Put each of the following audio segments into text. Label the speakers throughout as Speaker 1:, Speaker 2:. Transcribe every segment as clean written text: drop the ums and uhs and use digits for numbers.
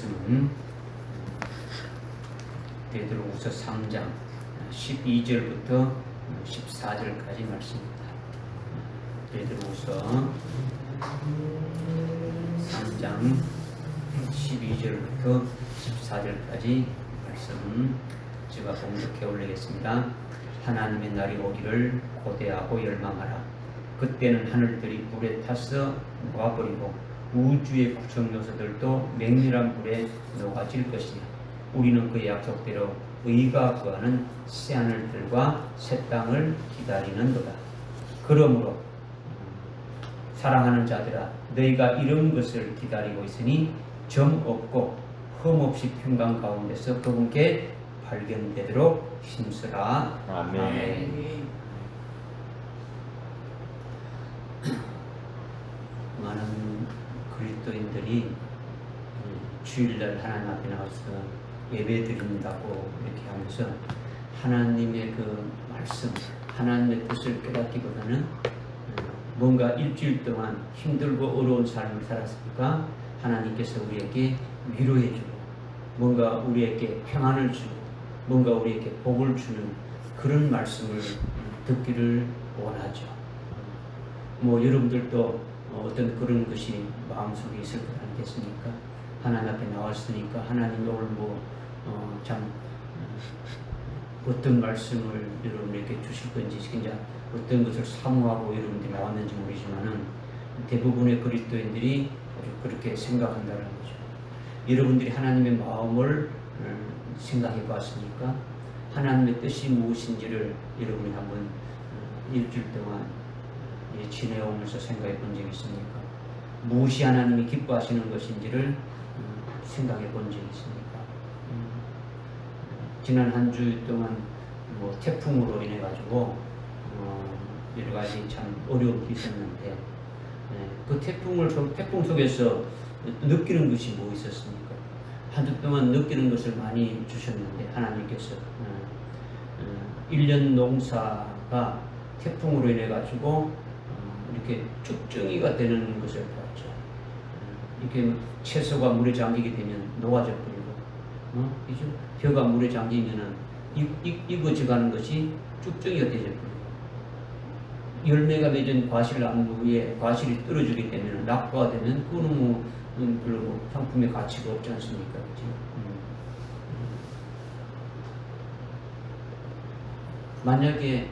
Speaker 1: 말씀은 베드로후서 3장 12절부터 14절까지 말씀입니다. 베드로후서 3장 12절부터 14절까지 말씀 제가 봉독해 올리겠습니다. 하나님의 날이 오기를 고대하고 열망하라. 그때는 하늘들이 불에 타서 녹아버리고 우주의 구성 요소들도 맹렬한 불에 녹아질 것이냐. 우리는 그의 약속대로 의가 구하는 새 하늘들과 새 땅을 기다리는도다. 그러므로 사랑하는 자들아, 너희가 이런 것을 기다리고 있으니 점 없고 흠 없이 평강 가운데서 그분께 발견되도록 힘쓰라.
Speaker 2: 아멘.
Speaker 1: 아멘. 많은 그리스도인들이 주일날 하나님 앞에 나와서 예배 드린다고 이렇게 하면서 하나님의 그 말씀, 하나님의 뜻을 깨닫기보다는 뭔가 일주일 동안 힘들고 어려운 삶을 살았으니까 하나님께서 우리에게 위로해주고 뭔가 우리에게 평안을 주고 뭔가 우리에게 복을 주는 그런 말씀을 듣기를 원하죠. 뭐 여러분들도 어떤 그런 것이 마음속에 있을 것 아니겠습니까? 하나님 앞에 나왔으니까 하나님 오늘 참 어떤 말씀을 여러분에게 주실 건지 그냥 어떤 것을 사모하고 여러분들이 나왔는지 모르지만은 대부분의 그리스도인들이 그렇게 생각한다는 거죠. 여러분들이 하나님의 마음을 생각해 봤으니까 하나님의 뜻이 무엇인지를 여러분이 한번 일주일 동안 지내오면서 생각해 본 적이 있습니까? 무엇이 하나님이 기뻐하시는 것인지를 생각해 본 적이 있습니까? 지난 한 주 동안 태풍으로 인해 가지고 여러 가지 참 어려움이 있었는데 그 태풍 속에서 느끼는 것이 뭐 있었습니까? 한 주 동안 느끼는 것을 많이 주셨는데 하나님께서 1년 농사가 태풍으로 인해 가지고 이렇게 쭉정이가 되는 것을 봤죠. 이렇게 채소가 물에 잠기게 되면 녹아져 버리고, 그죠? 벼가 물에 잠기면은 익어져가는 것이 쭉정이가 되져 버리고, 열매가 맺은 과실나무 위에 과실이 떨어지게 되면 낙과가 되면 그거는 별로 상품의 가치가 없지 않습니까? 그죠? 만약에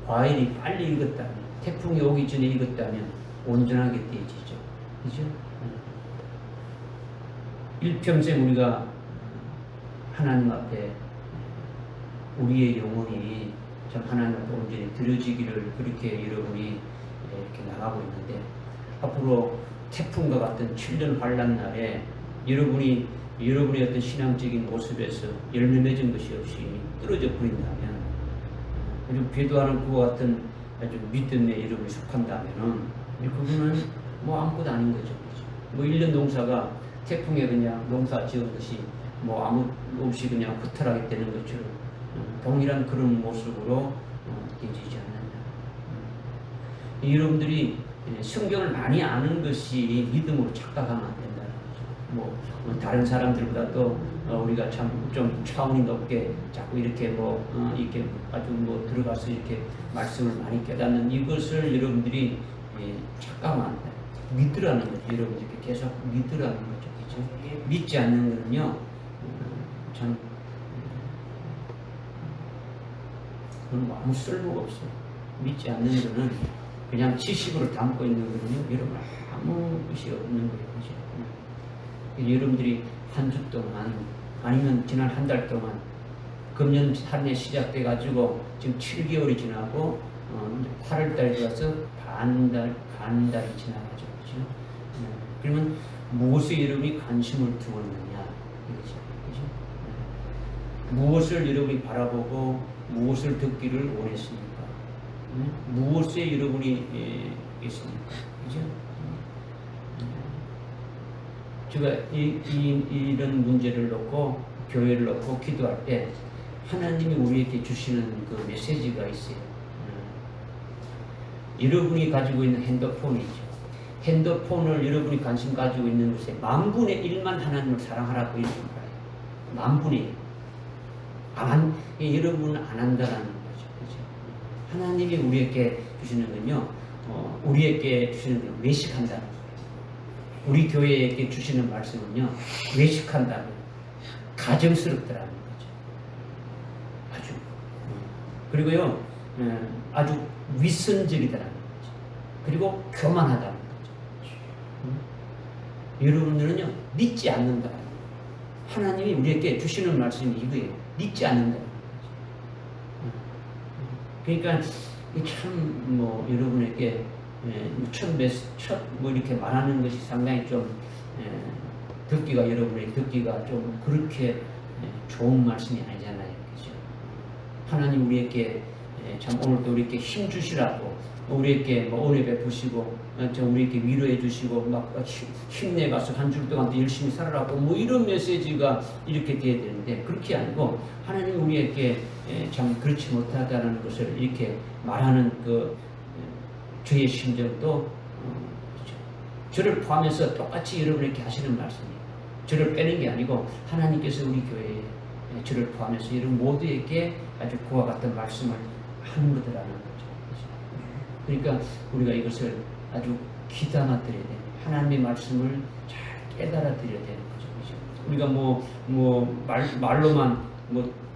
Speaker 1: 과일이 빨리 익었다면, 태풍이 오기 전에 익었다면 온전하게 되어지죠. 그죠? 일평생 우리가 하나님 앞에 우리의 영혼이 참 하나님 앞에 온전히 드려지기를 그렇게 여러분이 이렇게 나가고 있는데 앞으로 태풍과 같은 7년 환란 날에 여러분의 어떤 신앙적인 모습에서 열매 맺은 것이 없이 떨어져 버린다면 아주 배도하는 그와 같은 아주 믿음에 여러분이 속한다면은 그거는 아무것도 아닌 거죠. 1년 농사가 태풍에 그냥 농사 지은 것이 아무 없이 그냥 허탈하게 되는 것처럼 동일한 그런 모습으로 되지 않는다. 여러분들이 성경을 많이 아는 것이 믿음으로 착각하면 안 된다는 거죠. 다른 사람들보다도 우리가 참 좀 차원이 높게 자꾸 이렇게 이렇게 아주 들어가서 이렇게 말씀을 많이 깨닫는 이것을 여러분들이 착각하면 안 돼요. 믿으라는 거죠. 여러분들이 계속 믿으라는 거죠. 그렇죠? 믿지 않는 거는요, 참 그건 아무 쓸모가 없어요. 믿지 않는 거는 그냥 지식으로 담고 있는 거는요, 여러분 아무 것이 없는 거예요. 그렇죠? 여러분들이 한 주 동안 아니면 지난 한 달 동안 금년 한 해 시작돼 가지고 지금 7개월이 지나고 8월 달에 들어와서 반달이 지나가죠. 그렇죠? 그러면 무엇에 여러분이 관심을 두고 있느냐 이거죠. 그렇죠? 무엇을 여러분이 바라보고 무엇을 듣기를 원했습니까? 무엇에 여러분이 있습니까? 그렇죠? 제가 이런 문제를 놓고 교회를 놓고 기도할 때 하나님이 우리에게 주시는 그 메시지가 있어요. 여러분이 가지고 있는 핸드폰이죠. 핸드폰을 여러분이 관심 가지고 있는 것에 10,000분의 1만 하나님을 사랑하라고 이렇게 말해요. 10,000분의 1. 여러분은 안 한다라는 거죠. 그렇죠? 하나님이 우리에게 주시는 건요, 우리에게 주시는 건 외식한다는 거예요. 우리 교회에게 주시는 말씀은요, 외식한다는 거예요. 가정스럽다라는 거죠. 아주. 그리고요, 아주 위선적이다라는 거죠. 그리고 교만하다는 거죠. 여러분들은요, 믿지 않는다. 하나님이 우리에게 주시는 말씀이 이거예요. 믿지 않는다. 그러니까 참 여러분에게 첫 이렇게 말하는 것이 상당히 좀 듣기가 여러분에게 듣기가 좀 그렇게 좋은 말씀이 아니잖아요, 그죠? 하나님 우리에게 참 오늘도 우리에게 힘 주시라고 우리에게 은혜 베푸시고 우리에게 위로해 주시고 막 힘내가서 한 주 동안 열심히 살아라고 이런 메시지가 이렇게 돼야 되는데 그렇게 아니고 하나님 우리에게 참 그렇지 못하다는 것을 이렇게 말하는 그 저의 심정도 저를 포함해서 똑같이 여러분에게 하시는 말씀이에요. 저를 빼는 게 아니고 하나님께서 우리 교회에 저를 포함해서 여러분 모두에게 아주 그와 같은 말씀을 하는 것이라는 거죠. 그러니까 우리가 이것을 아주 귀담아 드려야 돼요. 하나님의 말씀을 잘 깨달아 드려야 되는 거죠. 우리가 말로만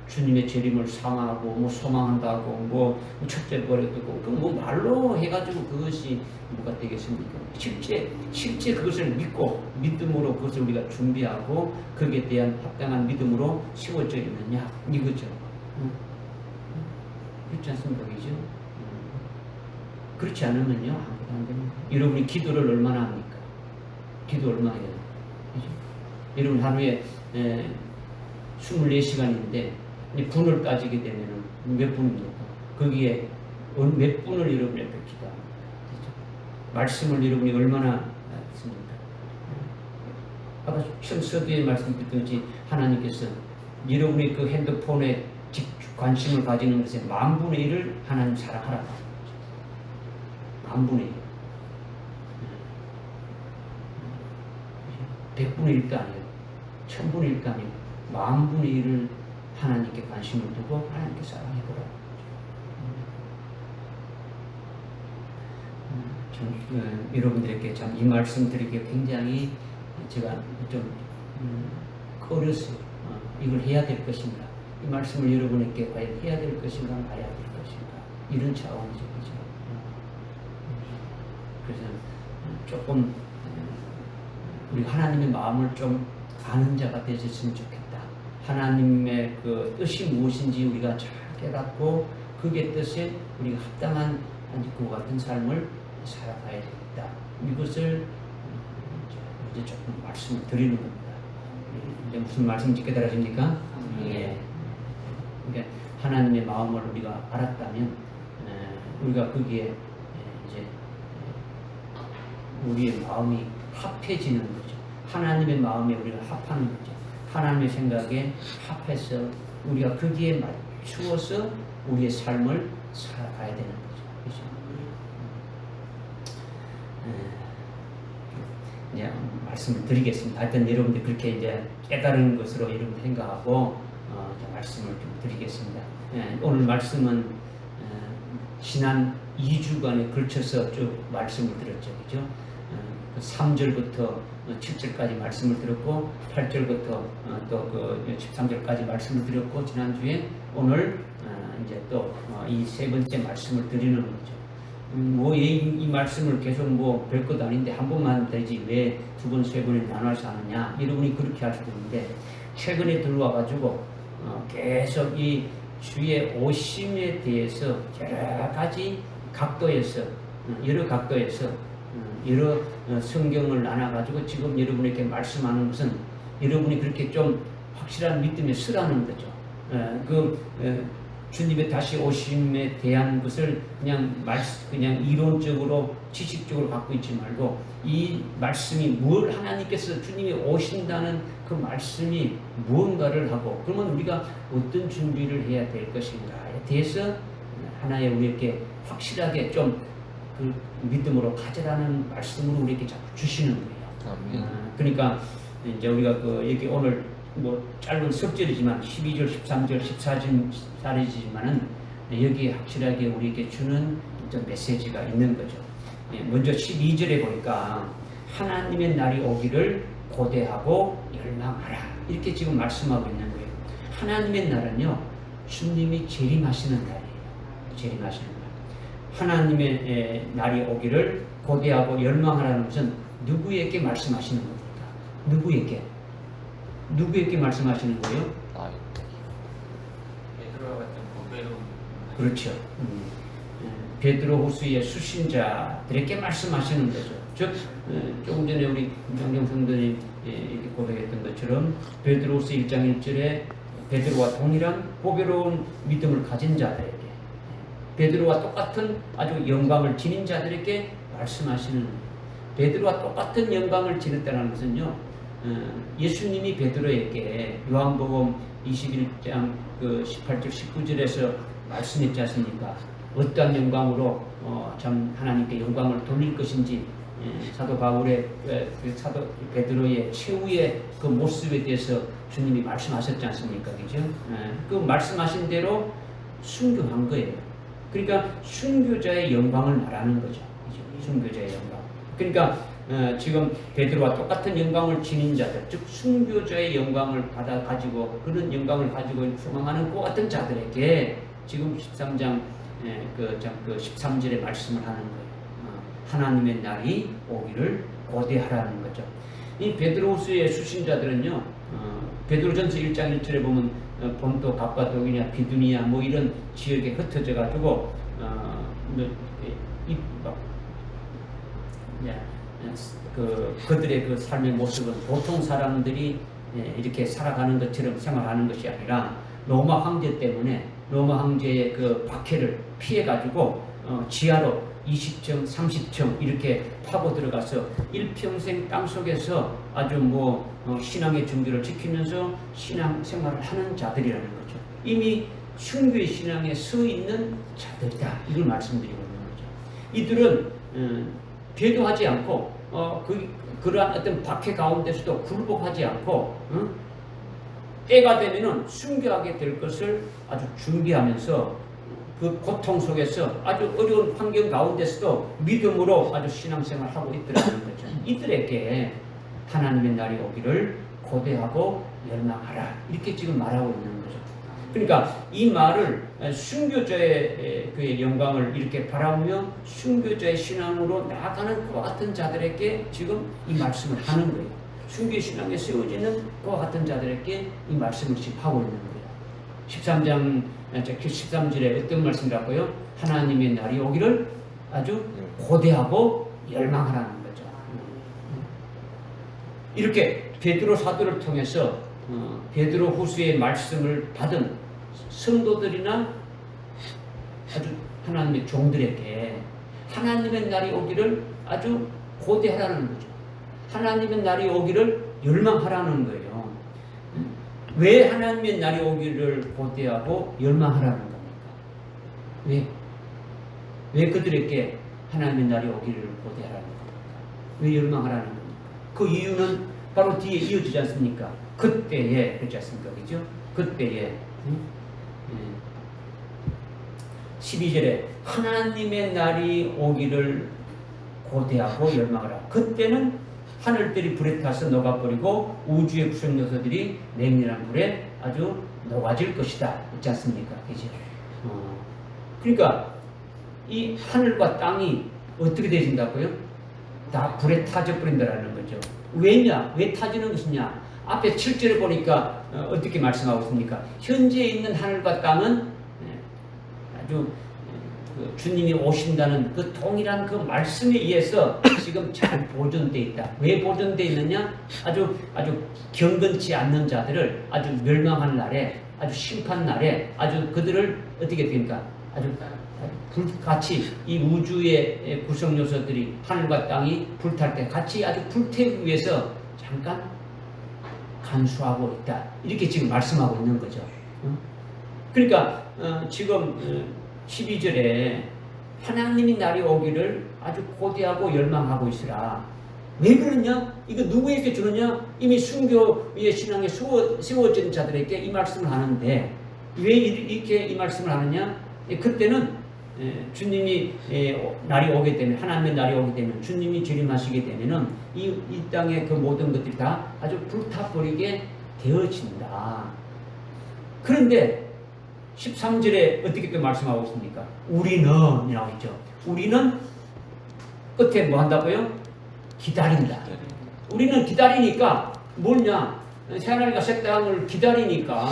Speaker 1: 주님의 재림을 상하고 소망한다고 첫째 버렸고 말로 해가지고 그것이 뭐가 되겠습니까? 실제 그것을 믿고 믿음으로 그것을 우리가 준비하고 거기에 대한 합당한 믿음으로 세워져 있느냐 이거죠. 그렇지 않습니까? 그죠? 그렇지 않으면요 아무것도 안 됩니다. 여러분이 기도를 얼마나 합니까? 기도 얼마나 해요? 그죠? 여러분 하루에 24시간인데 분을 따지게 되면 몇 분입니까? 거기에 몇 분을 여러분에게 기도합니까? 말씀을 여러분이 얼마나 했습니까? 아까 처음 서두에 말씀드렸듯이 하나님께서 여러분이 그 핸드폰에 관심을 가지는 것에 10,000분의 1을 하나님 사랑하라고 하는 거죠. 10,000분의 1. 100분의 1도 아니에요. 1000분의 1도 아니에요. 10,000분의 1을 하나님께 관심을 두고 하나님께 사랑해보라. 여러분들에게 참 이 말씀 드리기 굉장히 제가 좀 어렸어요. 이걸 해야 될 것인가? 이 말씀을 여러분에게 과연 해야 될 것인가, 말아야 될 것인가? 이런 차원이죠. 그죠? 그래서 조금 우리 하나님의 마음을 좀 아는 자가 되셨으면 좋겠다. 하나님의 그 뜻이 무엇인지 우리가 잘 깨닫고 그게 뜻에 우리가 합당한 그와 같은 삶을 살아가야 되겠다. 이것을 이제 조금 말씀을 드리는 겁니다. 이제 무슨 말씀인지 깨달으십니까? 예. 그러니까 하나님의 마음을 우리가 알았다면 우리가 거기에 이제 우리의 마음이 합해지는 거죠. 하나님의 마음에 우리가 합하는 거죠. 하나님의 생각에 합해서 우리가 거기에 맞추어서 우리의 삶을 살아가야 되는 거죠. 그렇죠? 이제 말씀을 드리겠습니다. 하여튼 여러분들 그렇게 이제 깨달은 것으로 여러분 생각하고 말씀을 좀 드리겠습니다. 오늘 말씀은 지난 2주간에 걸쳐서 쭉 말씀을 들었죠. 그죠? 3절부터 7절까지 말씀을 들었고 8절부터 또 그 13절까지 말씀을 드렸고 지난주에 오늘 이제 또 이 세 번째 말씀을 드리는 거죠. 이 말씀을 계속 별것도 아닌데 한 번만 되지 왜 두 번, 세 번에 나눠서 하느냐 여러분이 그렇게 할 수도 있는데 최근에 들어와 가지고 계속 이 주의 오심에 대해서 여러 가지 각도에서 여러 각도에서 여러 성경을 나눠가지고 지금 여러분에게 말씀하는 것은 여러분이 그렇게 좀 확실한 믿음에 서라는 거죠. 주님의 다시 오심에 대한 것을 그냥 이론적으로 지식적으로 갖고 있지 말고 이 말씀이 뭘 하나님께서 주님이 오신다는 그 말씀이 무언가를 하고 그러면 우리가 어떤 준비를 해야 될 것인가에 대해서 하나의 우리에게 확실하게 좀 그 믿음으로 가져라는 말씀으로 우리에게 자꾸 주시는 거예요.
Speaker 2: 아멘.
Speaker 1: 그러니까 이제 우리가 그 여기 오늘 뭐 짧은 석절이지만 12절, 13절, 14절이지만은 여기에 확실하게 우리에게 주는 좀 메시지가 있는 거죠. 먼저 12절에 보니까 하나님의 날이 오기를 고대하고 열망하라 이렇게 지금 말씀하고 있는 거예요. 하나님의 날은요 주님이 재림하시는 날이에요. 재림하시는 날. 하나님의 날이 오기를 고대하고 열망하라는 것은 누구에게 말씀하시는 겁니까? 누구에게 말씀하시는 거예요?
Speaker 2: 베드로와 같은 보배로. 그렇죠.
Speaker 1: 베드로후서의 수신자들에게 말씀하시는 거죠. 즉 조금 전에 우리 정경 성도님 고백했던 것처럼 베드로후서 1장 1절에 베드로와 동일한 보배로운 믿음을 가진 자들에게, 베드로와 똑같은 아주 영광을 지닌 자들에게 말씀하시는, 베드로와 똑같은 영광을 지녔다는 것은요, 예수님이 베드로에게 요한복음 21장 그 18절 19절에서 말씀했지 않습니까? 어떠한 영광으로 참 하나님께 영광을 돌릴 것인지, 사도 바울의 사도 베드로의 최후의 그 모습에 대해서 주님이 말씀하셨지 않습니까? 그죠? 그 말씀하신 대로 순교한 거예요. 그러니까 순교자의 영광을 말하는 거죠. 그죠? 순교자의 영광. 그러니까 지금 베드로와 똑같은 영광을 지닌 자들, 즉 순교자의 영광을 받아 가지고 그런 영광을 가지고 소망하는 그 같은 자들에게 지금 13장 그 13절에 말씀을 하는 거예요. 하나님의 날이 오기를 고대하라는 거죠. 이 베드로후서의 수신자들은요, 베드로전서 1장 1절에 보면 본토 갑바도기냐 비두니아 뭐 이런 지역에 흩어져 가지고 그들의 그 삶의 모습은 보통 사람들이 이렇게 살아가는 것처럼 생활하는 것이 아니라 로마 황제 때문에 로마 황제의 그 박해를 피해 가지고 지하로 20층, 30층 이렇게 파고 들어가서 일평생 땅속에서 아주 신앙의 준비를 지키면서 신앙 생활을 하는 자들이라는 거죠. 이미 순교의 신앙에 서 있는 자들이다. 이걸 말씀드리고 있는 거죠. 이들은 배도하지 않고 그러한 어떤 박해 가운데서도 굴복하지 않고 때가 되면은 순교하게 될 것을 아주 준비하면서 그 고통 속에서 아주 어려운 환경 가운데서도 믿음으로 아주 신앙생활을 하고 있더라는 거죠. 이들에게 하나님의 날이 오기를 고대하고 열망하라 이렇게 지금 말하고 있는 거죠. 그러니까 이 말을 순교자의 그의 영광을 이렇게 바라보며 순교자의 신앙으로 나아가는 그와 같은 자들에게 지금 이 말씀을 하는 거예요. 순교 신앙에 세워지는 그와 같은 자들에게 이 말씀을 지금 하고 있는 거예요. 13절에 어떤 말씀이라고요? 하나님의 날이 오기를 아주 고대하고 열망하라는 거죠. 이렇게 베드로 사도를 통해서 베드로 후서의 말씀을 받은 성도들이나 아주 하나님의 종들에게 하나님의 날이 오기를 아주 고대하라는 거죠. 하나님의 날이 오기를 열망하라는 거예요. 왜 하나님의 날이 오기를 고대하고 열망하라는 겁니까? 왜 그들에게 하나님의 날이 오기를 고대하라는 겁니까? 왜 열망하라는 겁니까? 그 이유는 바로 뒤에 이어지지 않습니까? 그때에, 그렇지 않습니까? 그죠? 그때에 12절에 하나님의 날이 오기를 고대하고 열망하라. 그때는 하늘들이 불에 타서 녹아버리고 우주의 구성 요소들이 냉철한 불에 아주 녹아질 것이다. 있지 않습니까? 그죠? 그러니까 이 하늘과 땅이 어떻게 되신다고요? 다 불에 타져버린다라는 거죠. 왜냐? 왜 타지는 것이냐? 앞에 7절에 보니까 어떻게 말씀하고 있습니까? 현재 있는 하늘과 땅은 아주 주님이 오신다는 그 동일한 그 말씀에 의해서 지금 잘 보존되어 있다. 왜 보존되어 있느냐? 아주 경건치 않는 자들을 아주 멸망한 날에, 아주 심판 날에, 아주 그들을 어떻게 됩니까? 아주 불같이 이 우주의 구성 요소들이 하늘과 땅이 불탈 때 같이 아주 불태우기 위해서 잠깐 간수하고 있다. 이렇게 지금 말씀하고 있는 거죠. 그러니까 지금 12절에 하나님의 날이 오기를 아주 고대하고 열망하고 있으라. 왜 그러냐? 이거 누구에게 주느냐? 이미 순교의 신앙에 세워진 자들에게 이 말씀을 하는데 왜 이렇게 이 말씀을 하느냐? 그때는 주님이 날이 오게 되면, 하나님의 날이 오게 되면, 주님이 재림하시게 되면은 이 땅의 그 모든 것들이 다 아주 불타버리게 되어진다. 그런데 13절에 어떻게 또 말씀하고 있습니까? 우리는 이라고 했죠. 우리는 끝에 뭐 한다고요? 기다린다. 우리는 기다리니까 뭐냐? 새하늘과 새 땅을 기다리니까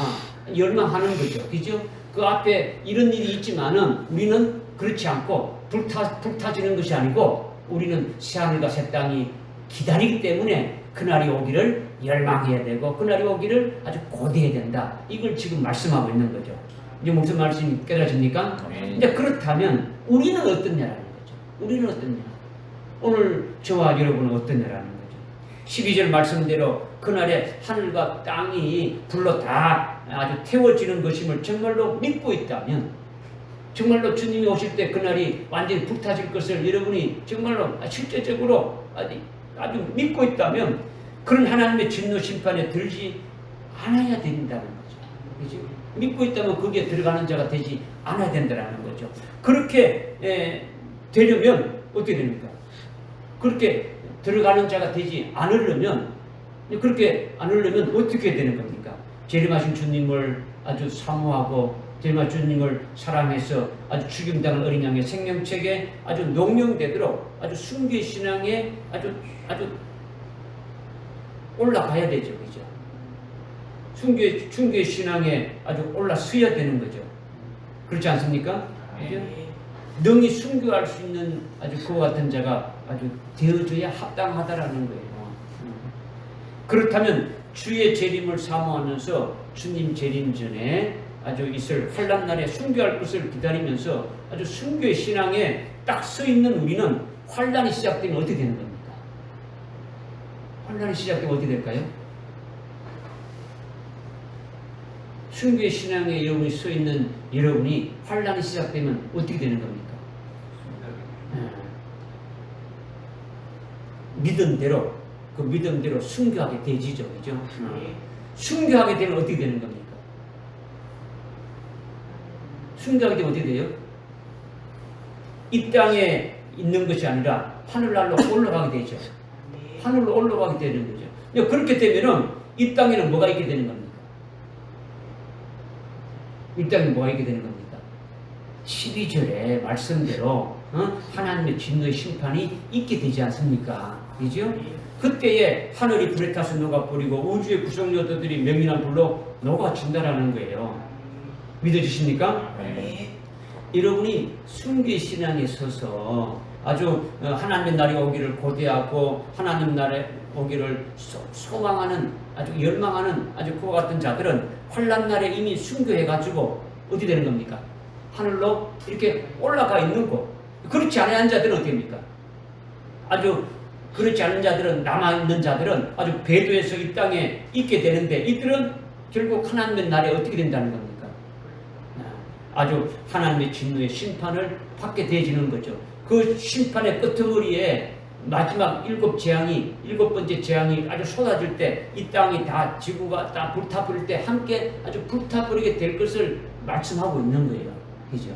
Speaker 1: 열망하는 거죠. 그죠? 그 앞에 이런 일이 있지만은 우리는 그렇지 않고 불타지는 것이 아니고 우리는 새하늘과 새 땅이 기다리기 때문에 그날이 오기를 열망해야 되고 그날이 오기를 아주 고대해야 된다. 이걸 지금 말씀하고 있는 거죠. 이제 무슨 말씀이 깨달아집니까? 이제 그렇다면 우리는 어떻냐라는 거죠. 우리는 어떻냐? 오늘 저와 여러분은 어떻냐라는 거죠. 12절 말씀대로 그날에 하늘과 땅이 불로 다 아주 태워지는 것임을 정말로 믿고 있다면, 정말로 주님이 오실 때 그날이 완전히 불타질 것을 여러분이 정말로 실제적으로 아주 믿고 있다면 그런 하나님의 진노 심판에 들지 않아야 된다는 거죠. 그죠? 믿고 있다면 거기에 들어가는 자가 되지 않아야 된다는 거죠. 그렇게 되려면 어떻게 됩니까? 그렇게 들어가는 자가 되지 않으려면, 그렇게 않으려면 어떻게 되는 겁니까? 재림하신 주님을 아주 사모하고 재림하신 주님을 사랑해서 아주 죽임당한 어린 양의 생명책에 아주 농명되도록 아주 순교의 신앙에 아주 올라가야 되죠. 그죠? 순교의 신앙에 아주 올라서야 되는 거죠. 그렇지 않습니까? 그죠? 능히 순교할 수 있는 아주 그와 같은 자가 아주 되어줘야 합당하다라는 거예요. 그렇다면 주의 재림을 사모하면서 주님 재림 전에 아주 있을 환난 날에 순교할 것을 기다리면서 아주 순교의 신앙에 딱 서 있는 우리는 환난이 시작되면 어떻게 되는 겁니까? 환난이 시작되면 어떻게 될까요? 순교의 신앙에 여러분이 서 있는 여러분이 환난이 시작되면 어떻게 되는 겁니까? 믿음대로, 그 믿음대로 순교하게 되지죠. 그죠? 순교하게 되면 어떻게 되는 겁니까? 순교하게 되면 어떻게 돼요? 이 땅에 있는 것이 아니라 하늘날로 올라가게 되죠. 하늘로 올라가게 되는 거죠. 그렇게 되면은 이 땅에는 뭐가 있게 되는 겁니까? 이 땅에 뭐가 있게 되는 겁니까? 12절에 말씀대로 하나님의 진노의 심판이 있게 되지 않습니까? 그죠? 그때에 하늘이 불에 타서 녹아버리고 우주의 구성요소들이 맹인한 불로 녹아진다라는 거예요. 믿어지십니까? 네. 여러분이 순교의 신앙에 서서 아주 하나님의 날이 오기를 고대하고 하나님 날에 오기를 소망하는, 아주 열망하는 아주 그와 같은 자들은 환난 날에 이미 순교해가지고 어디 되는 겁니까? 하늘로 이렇게 올라가 있는 거. 그렇지 않은 자들은 어떻게 됩니까? 아주 그렇지 않은 자들은, 남아있는 자들은 아주 배도에서 이 땅에 있게 되는데 이들은 결국 하나님의 날에 어떻게 된다는 겁니까? 아주 하나님의 진노의 심판을 받게 되어지는 거죠. 그 심판의 끄트머리에 마지막 일곱 번째 재앙이 아주 쏟아질 때 이 땅이 다, 지구가 다 불타버릴 때 함께 아주 불타버리게 될 것을 말씀하고 있는 거예요. 그죠?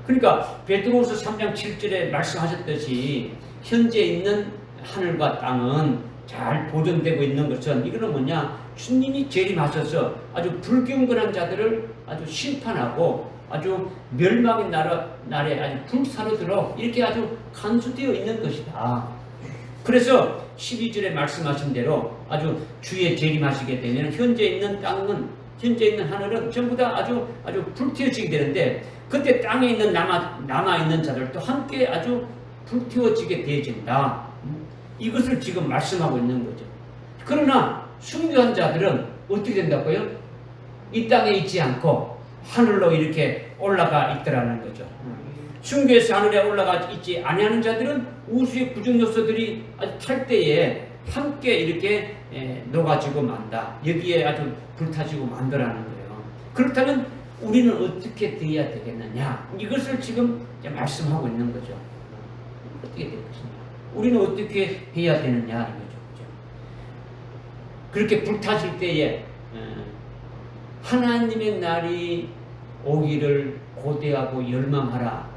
Speaker 1: 그러니까 베드로후서 3장 7절에 말씀하셨듯이 현재 있는 하늘과 땅은 잘 보존되고 있는 것은, 이거는 뭐냐? 주님이 재림하셔서 아주 불경건한 자들을 아주 심판하고 아주 멸망의 날에 아주 불사르도록 이렇게 아주 간수되어 있는 것이다. 그래서 12절에 말씀하신 대로 아주 주의 재림하시게 되면 현재 있는 땅은, 현재 있는 하늘은 전부 다 아주 불태워지게 되는데, 그때 땅에 있는 남아있는 자들도 함께 아주 불태워지게 되어진다. 이것을 지금 말씀하고 있는 거죠. 그러나 순교한 자들은 어떻게 된다고요? 이 땅에 있지 않고 하늘로 이렇게 올라가 있더라는 거죠. 순교해서 하늘에 올라가 있지 아니하는 자들은 우주의 구정 요소들이 아주 탈 때에 함께 이렇게 녹아지고 만다. 여기에 아주 불타지고 만다라는 거예요. 그렇다면 우리는 어떻게 되어야 되겠느냐? 이것을 지금 이제 말씀하고 있는 거죠. 어떻게 될 것이냐? 우리는 어떻게 해야 되느냐 이거죠. 그죠? 그렇게 불타질 때에 하나님의 날이 오기를 고대하고 열망하라.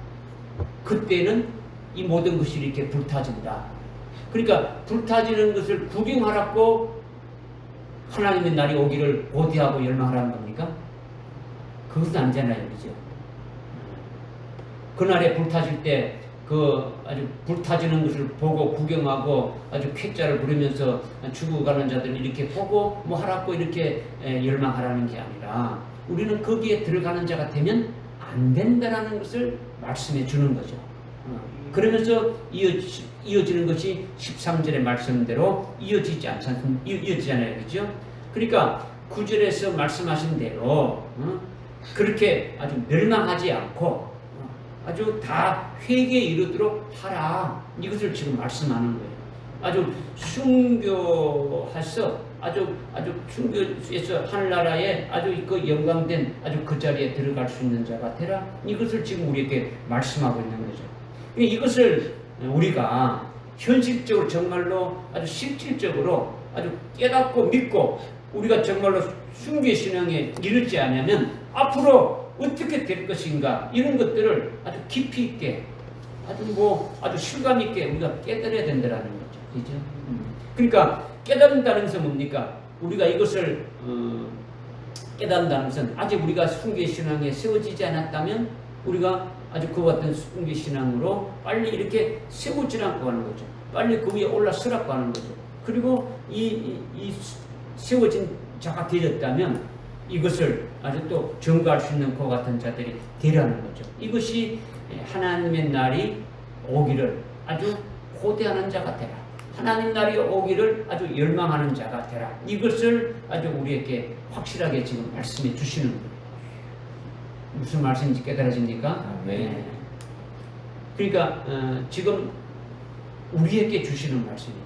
Speaker 1: 그때는 이 모든 것이 이렇게 불타진다. 그러니까 불타지는 것을 구경하라고 하나님의 날이 오기를 고대하고 열망하라는 겁니까? 그것은 아니잖아요. 그죠? 그날에 불타질 때 그 아주 불타지는 것을 보고 구경하고 아주 쾌자를 부르면서 죽어가는 자들 이렇게 보고 뭐 하라고 이렇게 열망하라는 게 아니라 우리는 거기에 들어가는 자가 되면 안 된다라는 것을 말씀해 주는 거죠. 그러면서 이어지는 것이 13절의 말씀대로 이어지지 않습니까? 이어지잖아요. 그죠? 그러니까 9절에서 말씀하신 대로 그렇게 아주 멸망하지 않고 아주 다 회개에 이르도록 하라. 이것을 지금 말씀하는 거예요. 아주 순교해서 아주 순교해서 하늘나라에 아주 그 영광된 아주 그 자리에 들어갈 수 있는 자가 되라. 이것을 지금 우리에게 말씀하고 있는 거죠. 이것을 우리가 현실적으로 정말로 아주 실질적으로 아주 깨닫고 믿고 우리가 정말로 순교의 신앙에 이르지 않으면 앞으로 어떻게 될 것인가 이런 것들을 아주 깊이 있게 아주 실감 있게 우리가 깨달아야 된다는 거죠. 그죠? 그러니까 깨닫는다는 것은 뭡니까? 우리가 이것을 깨닫는다는 것은 아직 우리가 순교의 신앙에 세워지지 않았다면 우리가 아주 그와 같은 순교의 신앙으로 빨리 이렇게 세우지라고 하는 거죠. 빨리 그 위에 올라서라고 하는 거죠. 그리고 이 세워진 자가 되었다면 이것을 아주 또 증거할 수 있는 그와 같은 자들이 되라는 거죠. 이것이 하나님의 날이 오기를 아주 고대하는 자가 되라. 하나님 날이 오기를 아주 열망하는 자가 되라. 이것을 아주 우리에게 확실하게 지금 말씀해 주시는 거예요. 무슨 말씀인지 깨달아집니까?
Speaker 2: 네.
Speaker 1: 그러니까 지금 우리에게 주시는 말씀이죠.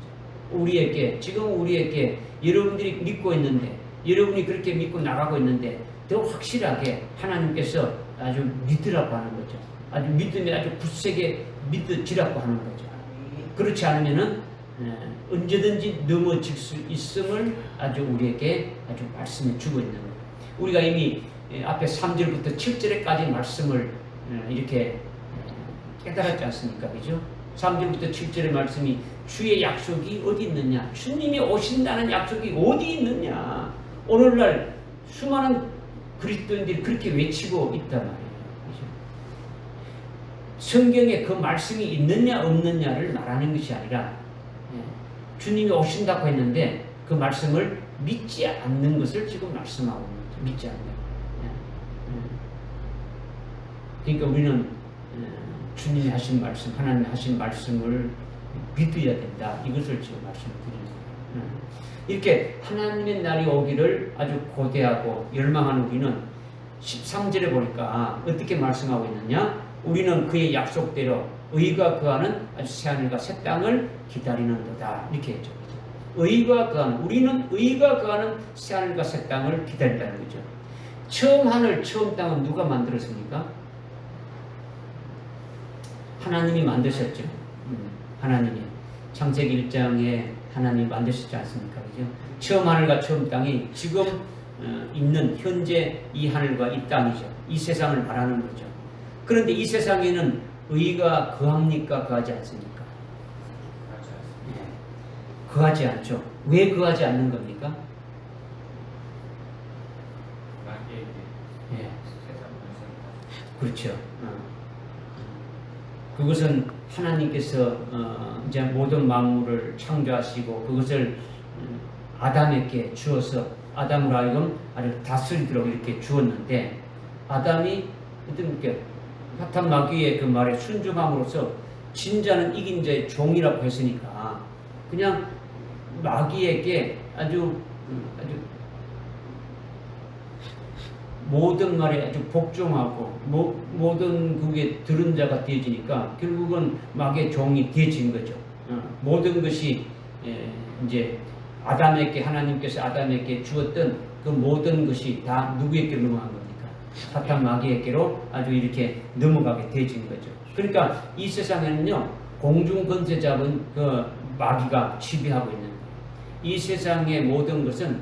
Speaker 1: 지금 우리에게 여러분들이 믿고 있는데 여러분이 그렇게 믿고 나가고 있는데 더 확실하게 하나님께서 아주 믿으라고 하는 거죠. 아주 믿음이 아주 굳세게 믿어지라고 하는 거죠. 그렇지 않으면은 언제든지 넘어질 수 있음을 아주 우리에게 아주 말씀해 주고 있는 거예요. 우리가 이미 앞에 3절부터 7절까지 말씀을 이렇게 깨달았지 않습니까? 그죠? 3절부터 7절의 말씀이 주의 약속이 어디 있느냐? 주님이 오신다는 약속이 어디 있느냐? 오늘날 수많은 그리스도인들이 그렇게 외치고 있단 말이에요. 그죠? 성경에 그 말씀이 있느냐 없느냐를 말하는 것이 아니라 주님이 오신다고 했는데 그 말씀을 믿지 않는 것을 지금 말씀하고 있는 거죠. 믿지 않는 거. 그러니까 우리는 주님이 하신 말씀, 하나님이 하신 말씀을 믿어야 된다. 이것을 지금 말씀드리는 거예요. 이렇게 하나님의 날이 오기를 아주 고대하고 열망하는 우리는 13절에 보니까 어떻게 말씀하고 있느냐? 우리는 그의 약속대로 의가 거하는 아주 새하늘과 새 땅을 기다리는도다. 이렇게 했죠. 의가 거하는, 우리는 의가 거하는 새하늘과 새 땅을 기다린다는 거죠. 처음 하늘, 처음 땅은 누가 만들었습니까? 하나님이 만드셨죠. 하나님이 창세기 1장에 하나님이 만드셨지 않습니까? 그죠? 처음 하늘과 처음 땅이 지금 있는 현재 이 하늘과 이 땅이죠. 이 세상을 말하는 거죠. 그런데 이 세상에는 의가 거합니까? 거하지 않습니까? 네. 거하지 않죠. 왜 거하지 않는 겁니까? 네. 그렇죠. 그것은 하나님께서 이제 모든 만물을 창조하시고 그것을 아담에게 주어서 아담으로 하여금 아주 다스리도록 이렇게 주었는데 아담이 이렇게 사탄 마귀의 그 말에 순종함으로써 진자는 이긴 자의 종이라고 했으니까 그냥 마귀에게 아주 모든 말에 아주 복종하고 모든 그게 들은 자가 되어지니까 결국은 마귀의 종이 되어진 거죠. 모든 것이 이제 아담에게 하나님께서 아담에게 주었던 그 모든 것이 다 누구에게 넘어간 겁니까? 사탄 마귀에게로 아주 이렇게 넘어가게 되어진 거죠. 그러니까 이 세상에는요, 공중 권세 잡은 그 마귀가 지배하고 있는 거예요. 이 세상의 모든 것은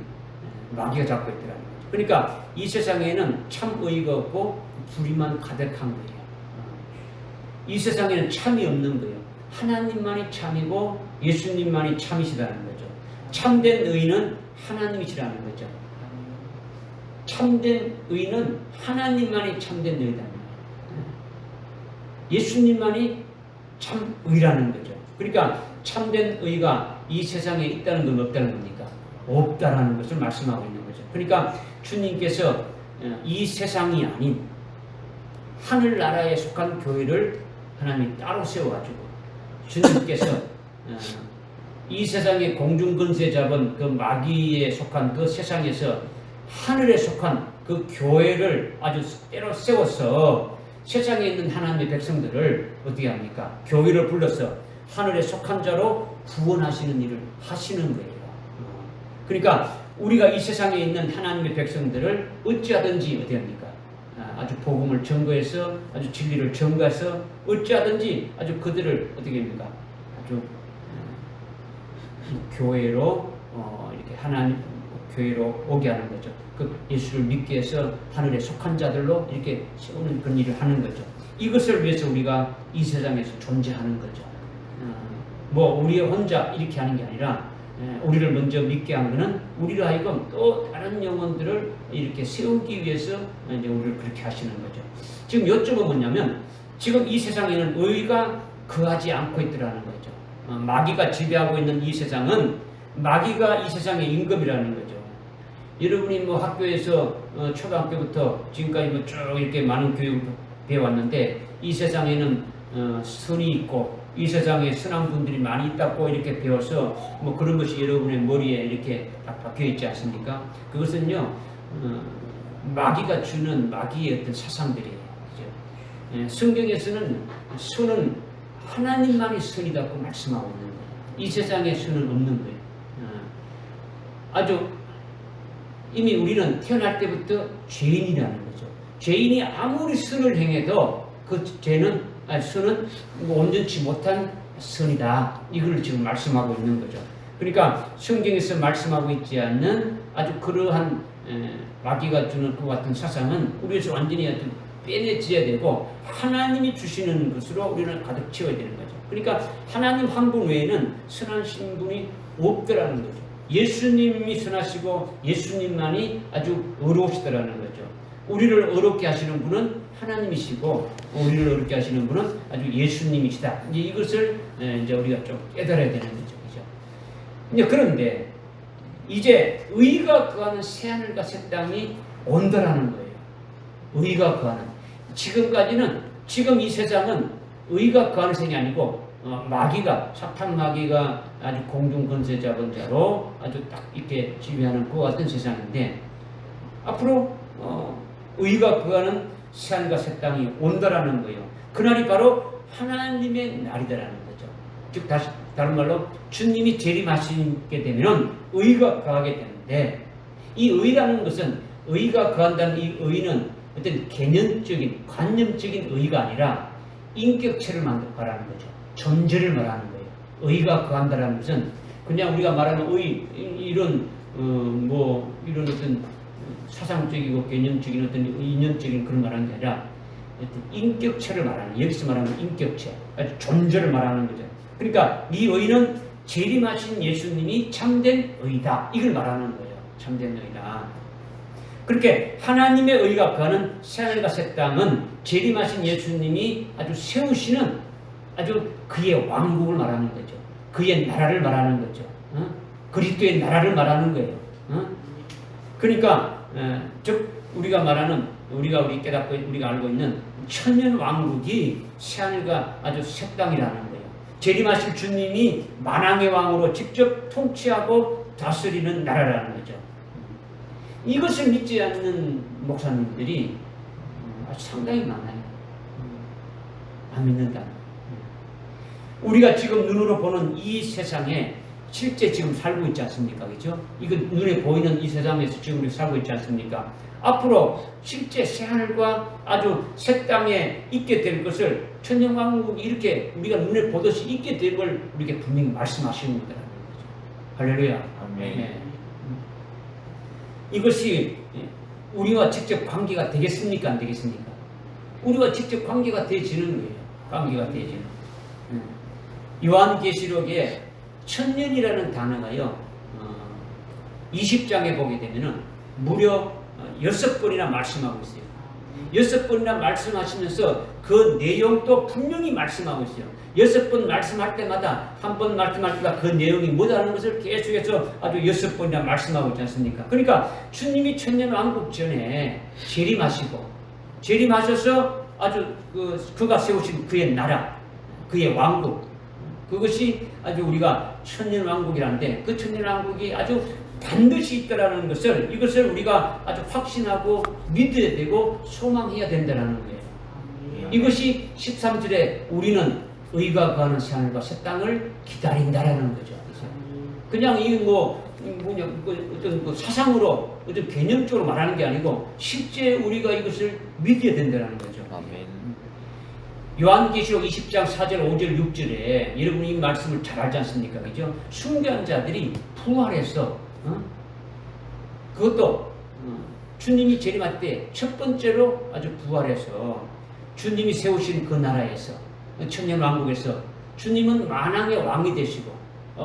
Speaker 1: 마귀가 잡고 있더라는 거죠. 그러니까 이 세상에는 참 의가 없고 불의만 가득한 거예요. 이 세상에는 참이 없는 거예요. 하나님만이 참이고 예수님만이 참이시라는 거죠. 참된 의는 하나님이시라는 거죠. 참된 의는 하나님만이 참된 의다. 예수님만이 참 의라는 거죠. 그러니까 참된 의가 이 세상에 있다는 건 없다는 겁니까? 없다라는 것을 말씀하고 있는 거죠. 그러니까 주님께서 이 세상이 아닌 하늘나라에 속한 교회를 하나님이 따로 세워가지고 주님께서 이 세상의 공중권세 잡은 그 마귀에 속한 그 세상에서 하늘에 속한 그 교회를 아주 때로 세워서 세상에 있는 하나님의 백성들을 어떻게 합니까? 교회를 불러서 하늘에 속한 자로 구원하시는 일을 하시는 거예요. 그러니까 우리가 이 세상에 있는 하나님의 백성들을 어찌하든지 어떻게 합니까? 아주 복음을 전거해서 아주 진리를 전거해서 어찌하든지 아주 그들을 어떻게 합니까? 아주 교회로 이렇게 하나님 교회로 오게 하는 거죠. 그 예수를 믿게 해서 하늘에 속한 자들로 이렇게 세우는 그런 일을 하는 거죠. 이것을 위해서 우리가 이 세상에서 존재하는 거죠. 뭐 우리 혼자 이렇게 하는 게 아니라 우리를 먼저 믿게 한 것은 우리로 하여금 또 다른 영혼들을 이렇게 세우기 위해서 이제 우리를 그렇게 하시는 거죠. 지금 요점은 뭐냐면 지금 이 세상에는 의가 거하지 않고 있더라는 거죠. 마귀가 지배하고 있는 이 세상은 마귀가 이 세상의 임금이라는 거죠. 여러분이 뭐 학교에서 초등학교부터 지금까지 뭐 쭉 이렇게 많은 교육을 배워왔는데 이 세상에는 선이 있고 이 세상에 선한 분들이 많이 있다고 이렇게 배워서 뭐 그런 것이 여러분의 머리에 이렇게 딱 박혀 있지 않습니까? 그것은요 마귀가 주는 마귀의 어떤 사상들이에요. 그죠? 성경에서는 선은 하나님만이 선이라고 말씀하고 있는 거예요. 이 세상에 선은 없는 거예요. 아주 이미 우리는 태어날 때부터 죄인이라는 거죠. 죄인이 아무리 선을 행해도 그 죄는 선은 온전치 못한 선이다. 이걸 지금 말씀하고 있는 거죠. 그러니까 성경에서 말씀하고 있지 않는 아주 그러한 마귀가 주는 그 같은 사상은 우리에서 완전히 빼내져야 되고 하나님이 주시는 것으로 우리는 가득 채워야 되는 거죠. 그러니까 하나님 한 분 외에는 선한 신분이 없더라는 거죠. 예수님이 선하시고 예수님만이 아주 의로우시더라는 거죠. 우리를 의롭게 하시는 분은 하나님이시고 우리를 의롭게 하시는 분은 아주 예수님이시다. 이제 이것을 이제 우리가 좀 깨달아야 되는 거죠. 그죠? 이제 그런데 이제 의가 거하는 새하늘과 새 땅이 온다라는 거예요. 의가 거하는. 지금까지는 지금 이 세상은 의가 거하는 세상이 아니고 마귀가 사탄 마귀가 아주 공중 권세 잡은 자로 아주 딱 이렇게 지배하는 그 같은 세상인데 앞으로 의가 거하는 새하늘과 새 땅이 온다라는 거예요. 그날이 바로 하나님의 날이다라는 거죠. 즉 다른 말로 주님이 재림하시게 되면 의가 거하게 되는데 이 의라는 것은 의가 거한다는 이 의는 어떤 개념적인 관념적인 의가 아니라 인격체를 말하는 거죠. 존재를 말하는 거예요. 의가 거한다는 것은 그냥 우리가 말하는 의 이런 이런 어떤 사상적이고 개념적인 어떤 이념적인 그런 말하는 게 아니라 어떤 인격체를 말하는, 여기서 말하는 인격체, 아주 존재를 말하는 거죠. 그러니까 이 의는 재림하신 예수님이 참된 의다. 이걸 말하는 거예요. 참된 의다. 그렇게 하나님의 의가 거하는 새하늘과 새 땅은 재림하신 예수님이 아주 세우시는 아주 그의 왕국을 말하는 거죠. 그의 나라를 말하는 거죠. 그리스도의 나라를 말하는 거예요. 그러니까 즉 우리가 말하는 우리가 깨닫고 우리가 알고 있는 천년 왕국이 새하늘과 아주 새 땅이라는 거예요. 재림하실 주님이 만왕의 왕으로 직접 통치하고 다스리는 나라라는 거죠. 이것을 믿지 않는 목사님들이 아주 상당히 많아요. 안 믿는다. 우리가 지금 눈으로 보는 이 세상에 실제 지금 살고 있지 않습니까? 그죠? 이건 눈에 보이는 이 세상에서 지금 우리 살고 있지 않습니까? 앞으로 실제 새하늘과 아주 새 땅에 있게 될 것을 천년왕국이 이렇게 우리가 눈에 보듯이 있게 될 걸 우리에게 분명히 말씀하시는 거라는 거죠. 할렐루야.
Speaker 2: 아멘.
Speaker 1: 네. 이것이 우리와 직접 관계가 되겠습니까? 안 되겠습니까? 우리와 직접 관계가 되어지는 거예요. 관계가 되어지는. 요한계시록에 천년이라는 단어가요, 20장에 보게 되면은 무려 6번이나 말씀하고 있어요. 6번이나 말씀하시면서 그 내용도 분명히 말씀하고 있어요. 6번 말씀할 때마다 한 번 말씀할 때마다 그 내용이 뭐다는 것을 계속해서 아주 6번이나 말씀하고 있지 않습니까? 그러니까 주님이 천년왕국 전에 재림하셔서 아주 그가 세우신 그의 나라, 그의 왕국, 그것이 아주 우리가 천년왕국이라는데 그 천년왕국이 아주 반드시 있다라는 것을 이것을 우리가 아주 확신하고 믿어야 되고 소망해야 된다는 거예요. 이것이 13절에 우리는 의가 거하는 새하늘과 새 땅을 기다린다라는 거죠. 그냥 이 어떤 사상으로 어떤 개념적으로 말하는 게 아니고 실제 우리가 이것을 믿어야 된다는 거죠.
Speaker 2: 아멘.
Speaker 1: 요한계시록 20장 4절, 5절, 6절에 여러분이 이 말씀을 잘 알지 않습니까? 그죠? 순교한 자들이 부활해서 그것도 주님이 재림할 때 첫 번째로 아주 부활해서 주님이 세우신 그 나라에서 천년왕국에서 주님은 만왕의 왕이 되시고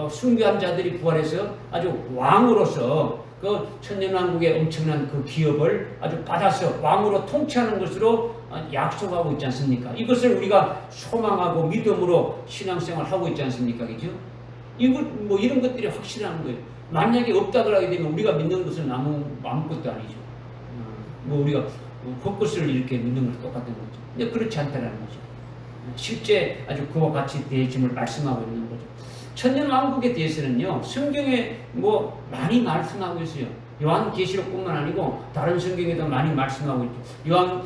Speaker 1: 순교한 자들이 부활해서 아주 왕으로서 그 천년왕국의 엄청난 그 기업을 아주 받아서 왕으로 통치하는 것으로 약속하고 있지 않습니까? 이것을 우리가 소망하고 믿음으로 신앙생활하고 있지 않습니까? 그죠? 이런 것들이 확실한 거예요. 만약에 없다고 하게 되면 우리가 믿는 것은 아무것도 아니죠. 우리가 헛것을 이렇게 믿는 것과 똑같은 거죠. 근데 그렇지 않다는 거죠. 실제 아주 그와 같이 되어짐을 말씀하고 있는 거죠. 천년왕국에 대해서는요, 성경에 많이 말씀하고 있어요. 요한계시록뿐만 아니고 다른 성경에도 많이 말씀하고 있죠.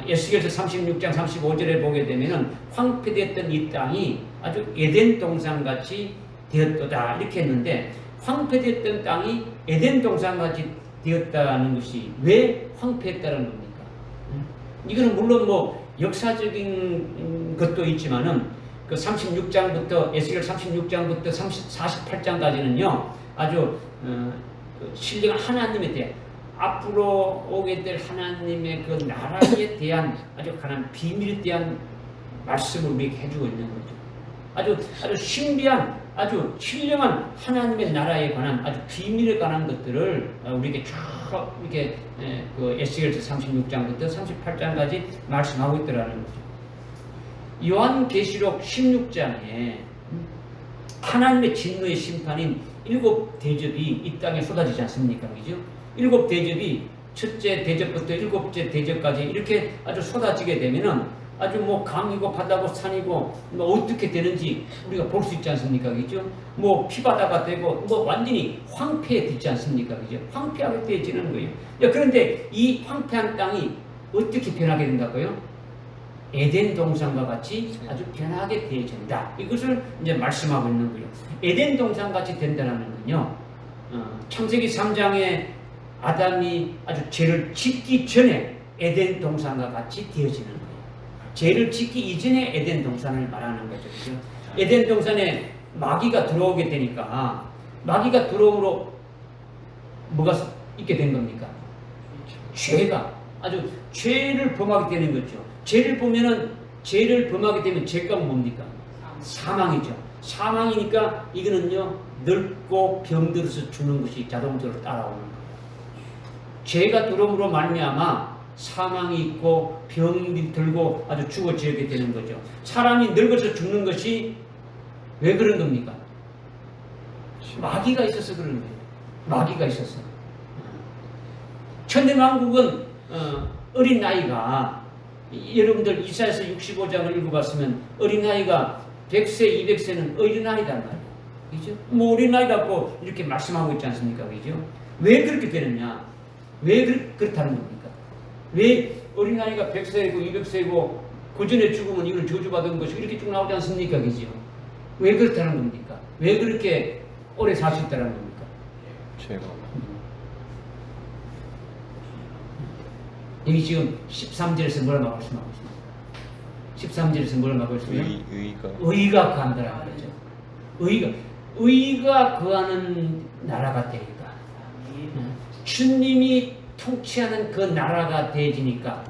Speaker 1: 에스겔서 36장 35절에 보게 되면은 황폐되었던 이 땅이 아주 에덴 동산같이 되었도다 이렇게 했는데 황폐되었던 땅이 에덴 동산같이 되었다는 것이 왜 황폐했다는 겁니까? 이거는 물론 역사적인 것도 있지만은 그 36장부터 에스겔 36장부터 48장까지는요 아주 신령 하나님에 대한 앞으로 오게 될 하나님의 그 나라에 대한 아주 강한 비밀에 대한 말씀을 우리에게 해주고 있는 거죠. 아주 신비한 아주 신령한 하나님의 나라에 관한 아주 비밀에 관한 것들을 우리에게 쭉 이렇게 그 에스겔서 36장부터 38장까지 말씀하고 있더라는 거죠. 요한계시록 16장에 하나님의 진노의 심판인 7 대접이 이 땅에 쏟아지지 않습니까? 그죠? 7 대접이 첫째 대접부터 7째 대접까지 이렇게 아주 쏟아지게 되면은 아주 강이고 바다고 산이고 어떻게 되는지 우리가 볼 수 있지 않습니까? 그죠? 피바다가 되고 완전히 황폐해지지 않습니까? 그죠? 황폐하게 되어지는 거예요. 그런데 이 황폐한 땅이 어떻게 변하게 된다고요? 에덴 동산과 같이 아주 변하게 되어진다. 이것을 이제 말씀하고 있는 거예요. 에덴 동산같이 된다는 건요. 창세기 3장에 아담이 아주 죄를 짓기 전에 에덴 동산과 같이 되어지는 거예요. 죄를 짓기 이전에 에덴 동산을 말하는 거죠. 그렇죠? 에덴 동산에 마귀가 들어오게 되니까 마귀가 들어옴으로 뭐가 있게 된 겁니까? 죄가 아주 죄를 범하게 되는 거죠. 죄를 범하게 되면 죄가 뭡니까? 사망이죠. 사망이니까 이거는요 늙고 병들어서 죽는 것이 자동적으로 따라오는 거예요. 죄가 들어옴으로 말미암아 사망이 있고 병이 들고 아주 죽어지게 되는 거죠. 사람이 늙어서 죽는 것이 왜 그런 겁니까? 마귀가 있어서 그런 거예요. 마귀가 있어서. 천년왕국은 어린 나이가 여러분들 이사야서 65장을 읽어봤으면 어린아이가 100세, 200세는 어린아이단 말이에요. 그죠? 어린아이라고 이렇게 말씀하고 있지 않습니까? 그죠? 왜 그렇게 되느냐? 왜 그렇다는 겁니까? 왜 어린아이가 100세이고 200세이고 그 전에 죽으면 이걸 저주받은 것이 이렇게 쭉 나오지 않습니까? 그죠? 왜 그렇다는 겁니까? 왜 그렇게 오래 살 수 있다는 겁니까?
Speaker 3: 죄가
Speaker 1: 여기 지금 13절에서 뭐라 말씀하고 있습니까? 13절에서 뭐라 말하고 있습니까? 의가 거한다는 거죠. 의가 거하는 나라가 되니까 주님이 통치하는 그 나라가 되지니까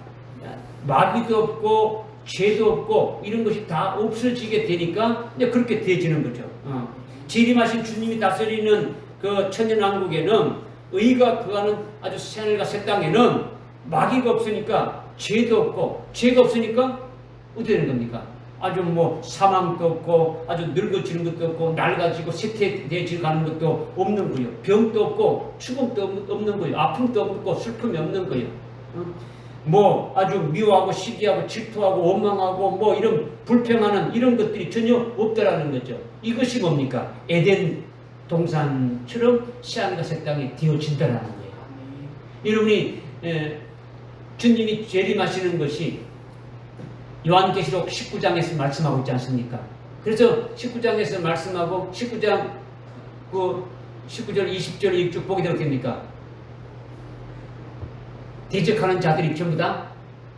Speaker 1: 마귀도 없고 죄도 없고 이런 것이 다 없어지게 되니까 이제 그렇게 되지는 거죠. 재림하신 주님이 다스리는 그 천년왕국에는 의가 거하는 아주 새하늘과 새 땅에는 마귀가 없으니까 죄도 없고 죄가 없으니까 어떻게 되는 겁니까? 아주 뭐 사망도 없고 아주 늙어지는 것도 없고 낡아지고 쇠퇴되지 가는 것도 없는 거예요. 병도 없고 죽음도 없는 거예요. 아픔도 없고 슬픔이 없는 거예요. 뭐 아주 미워하고 시기하고 질투하고 원망하고 뭐 이런 불평하는 이런 것들이 전혀 없다라는 거죠. 이것이 뭡니까? 에덴 동산처럼 새하늘과 새 땅이 되어진다라는 거예요. 여러분이 주님이 재림하시는 것이 요한계시록 19장에서 말씀하고 있지 않습니까? 그래서 19장에서 말씀하고 19장 19절 20절 읽쭉 보게 되면 됩니까? 대적하는 자들이 전부 다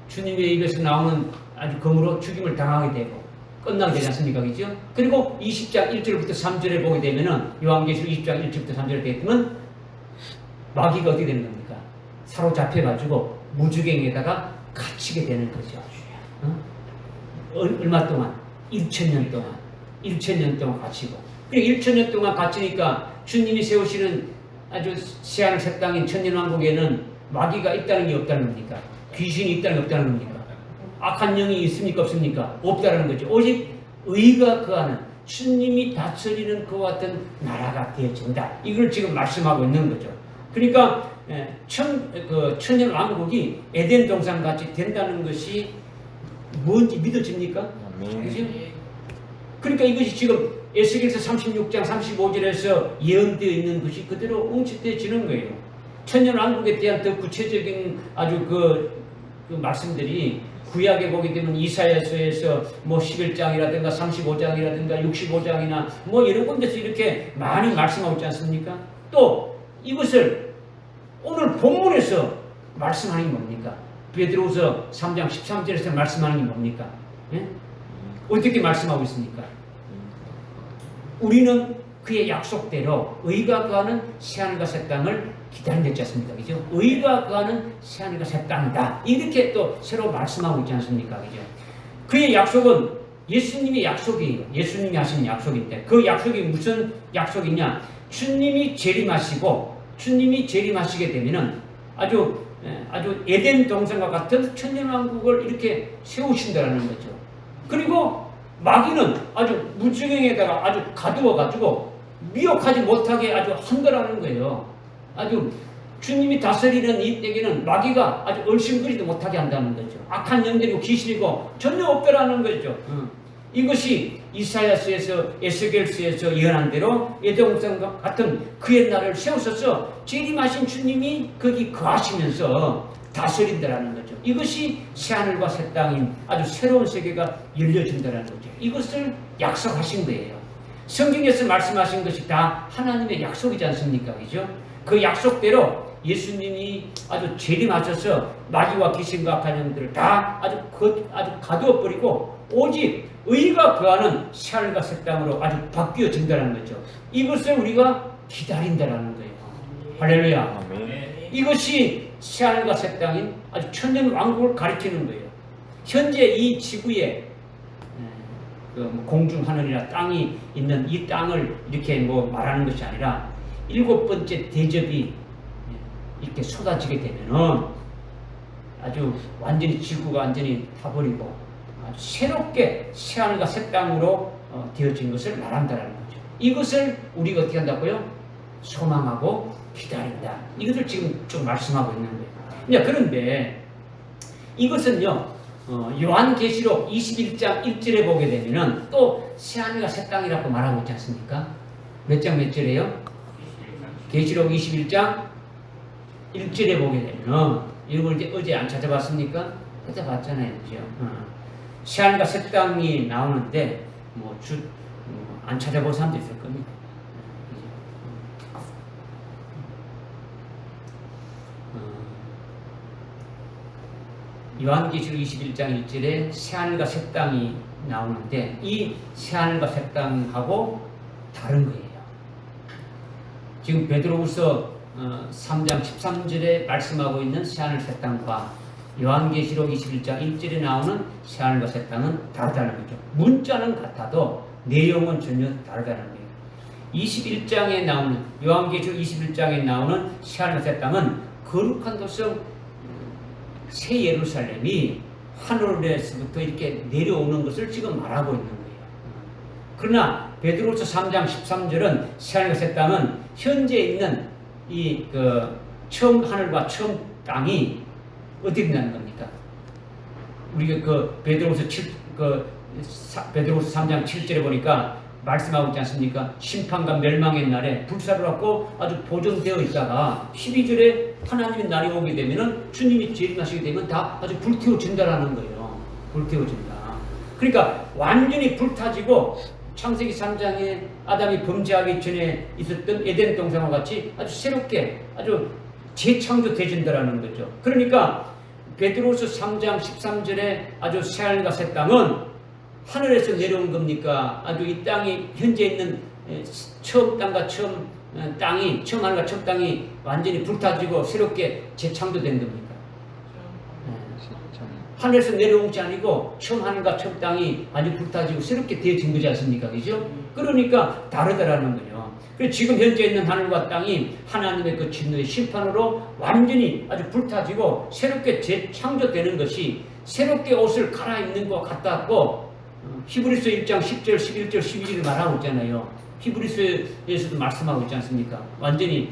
Speaker 1: 주님의 입에서 나오는 아주 검으로 죽임을 당하게 되고 끝나게 되지 않습니까? 그죠? 그리고 20장 1절부터 3절에 보게 되면은 요한계시록 20장 1절부터 3절에 되면 마귀가 어떻게 되는 겁니까? 사로잡혀가지고 무주갱에다가 갇히게 되는 거죠. 얼마 동안? 1,000년 동안. 1,000년 동안 갇히고. 그리고 1,000년 동안 갇히니까 주님이 세우시는 아주 새하늘 새 땅인 천년왕국에는 마귀가 있다는 게 없다는 겁니까? 귀신이 있다는 게 없다는 겁니까? 악한 영이 있습니까? 없습니까? 없다는 거죠. 오직 의가 거하는 주님이 다스리는 그와 같은 나라가 되어진다. 이걸 지금 말씀하고 있는 거죠. 그러니까 천년왕국이 에덴 동산 같이 된다는 것이 뭔지 믿어집니까? 그죠? 그러니까 이것이 지금 에스겔서 36장 35절에서 예언되어 있는 것이 그대로 응축되어지는 거예요. 천년왕국에 대한 더 구체적인 아주 그 말씀들이 구약에 보게 되면 이사야서에서 뭐 11장이라든가 35장이라든가 65장이나 뭐 이런 곳에서 이렇게 많이 말씀하고 있지 않습니까? 또 이것을 오늘 본문에서 말씀하는 게 뭡니까? 베드로후서 3장 13절에서 말씀하는 게 뭡니까? 예? 어떻게 말씀하고 있습니까? 우리는 그의 약속대로 의가 거하는 새하늘과 새 땅을 기다리지 않습니까? 그죠? 의가 거하는 새하늘과 새 땅이다. 이렇게 또 새로 말씀하고 있지 않습니까? 그죠? 그의 약속은 예수님의 약속이에요. 예수님이 하신 약속인데 그 약속이 무슨 약속이냐? 주님이 재림하시고 주님이 재림하시게 되면은 아주 에덴 동산과 같은 천년왕국을 이렇게 세우신다는 거죠. 그리고 마귀는 아주 무지경에다가 아주 가두어가지고 미혹하지 못하게 아주 한다라는 거예요. 아주 주님이 다스리는 이 때에는 마귀가 아주 얼씬거리도 못하게 한다는 거죠. 악한 영들이고 귀신이고 전혀 없다라는 거죠. 이것이 이사야서에서 에스겔서에서 예언한 대로 에돔성과 같은 그의 날을 세우셔서 재림하신 주님이 거기 거하시면서 다스린다라는 거죠. 이것이 새하늘과 새 땅인 아주 새로운 세계가 열려진다라는 거죠. 이것을 약속하신 거예요. 성경에서 말씀하신 것이 다 하나님의 약속이지 않습니까? 그죠? 그 약속대로 예수님이 아주 재림하셔서 마귀와 귀신과 악한 영들을 다 아주 가두어 버리고 오직 의가 거하는 새하늘과 새 땅으로 아주 바뀌어진다는 거죠. 이것을 우리가 기다린다라는 거예요. 할렐루야.
Speaker 2: 아멘.
Speaker 1: 이것이 새하늘과 새 땅인 아주 천년 왕국을 가리키는 거예요. 현재 이 지구에 공중 하늘이나 땅이 있는 이 땅을 이렇게 뭐 말하는 것이 아니라 7번째 대접이 이렇게 쏟아지게 되면은 아주 완전히 지구가 완전히 타버리고 아주 새롭게 새하늘과 새 땅으로 되어진 것을 말한다는 거죠. 이것을 우리가 어떻게 한다고요? 소망하고 기다린다. 이것을 지금 좀 말씀하고 있는 거예요. 그런데 이것은요, 요한계시록 21장 1절에 보게 되면은 또 새하늘과 새 땅이라고 말하고 있지 않습니까? 몇 장 몇 절이에요? 계시록 21장 1절에 보게 되면 이걸 이제 어제 안 찾아봤습니까? 찾아봤잖아요, 그죠? 새하늘과 새 땅이 나오는데 안 찾아볼 사람도 있을 겁니다. 요한계시록 21장 1절에 새하늘과 새 땅이 나오는데 이 새하늘과 새 땅하고 다른 거예요. 지금 베드로후서 3장 13절에 말씀하고 있는 새하늘 새 땅과 요한계시록 21장 1절에 나오는 새하늘과 새 땅은 다르다는 거죠. 문자는 같아도 내용은 전혀 다르다는 거예요. 21장에 나오는 요한계시록 21장에 나오는 새하늘과 새 땅은 거룩한 도성 새 예루살렘이 하늘에서부터 이렇게 내려오는 것을 지금 말하고 있는 거예요. 그러나 베드로후서 3장 13절은 새하늘과 새 땅은 현재 있는 이 처음 하늘과 처음 땅이 어디 있는 겁니까? 우리가 베드로후서 3장 7절에 보니까 말씀하고 있지 않습니까? 심판과 멸망의 날에 불사를 받고 아주 보존되어 있다가 12절에 하나님의 날이 오게 되면은 주님이 재림하시게 되면 다 아주 불태워진다라는 거예요. 불태워진다. 그러니까 완전히 불타지고 창세기 3장에 아담이 범죄하기 전에 있었던 에덴 동산과 같이 아주 새롭게 아주 재창조되진다라는 거죠. 그러니까 베드로후서 3장 13절에 아주 새하늘과 새 땅은 하늘에서 내려온 겁니까? 아주 이 땅이 현재 있는 처음 땅과 처음 땅이 처음 하늘과 처음 땅이 완전히 불타지고 새롭게 재창조된 겁니까? 하늘에서 내려온 것이 아니고 처음 하늘과 처음 땅이 아주 불타지고 새롭게 되어진 거지 않습니까? 그죠? 그러니까 다르다라는 거죠. 그래서 지금 현재 있는 하늘과 땅이 하나님의 그 진노의 심판으로 완전히 아주 불타지고 새롭게 재창조되는 것이 새롭게 옷을 갈아입는 것 같았고 히브리서 1장 10절, 11절, 12절을 말하고 있잖아요. 히브리서에서도 말씀하고 있지 않습니까? 완전히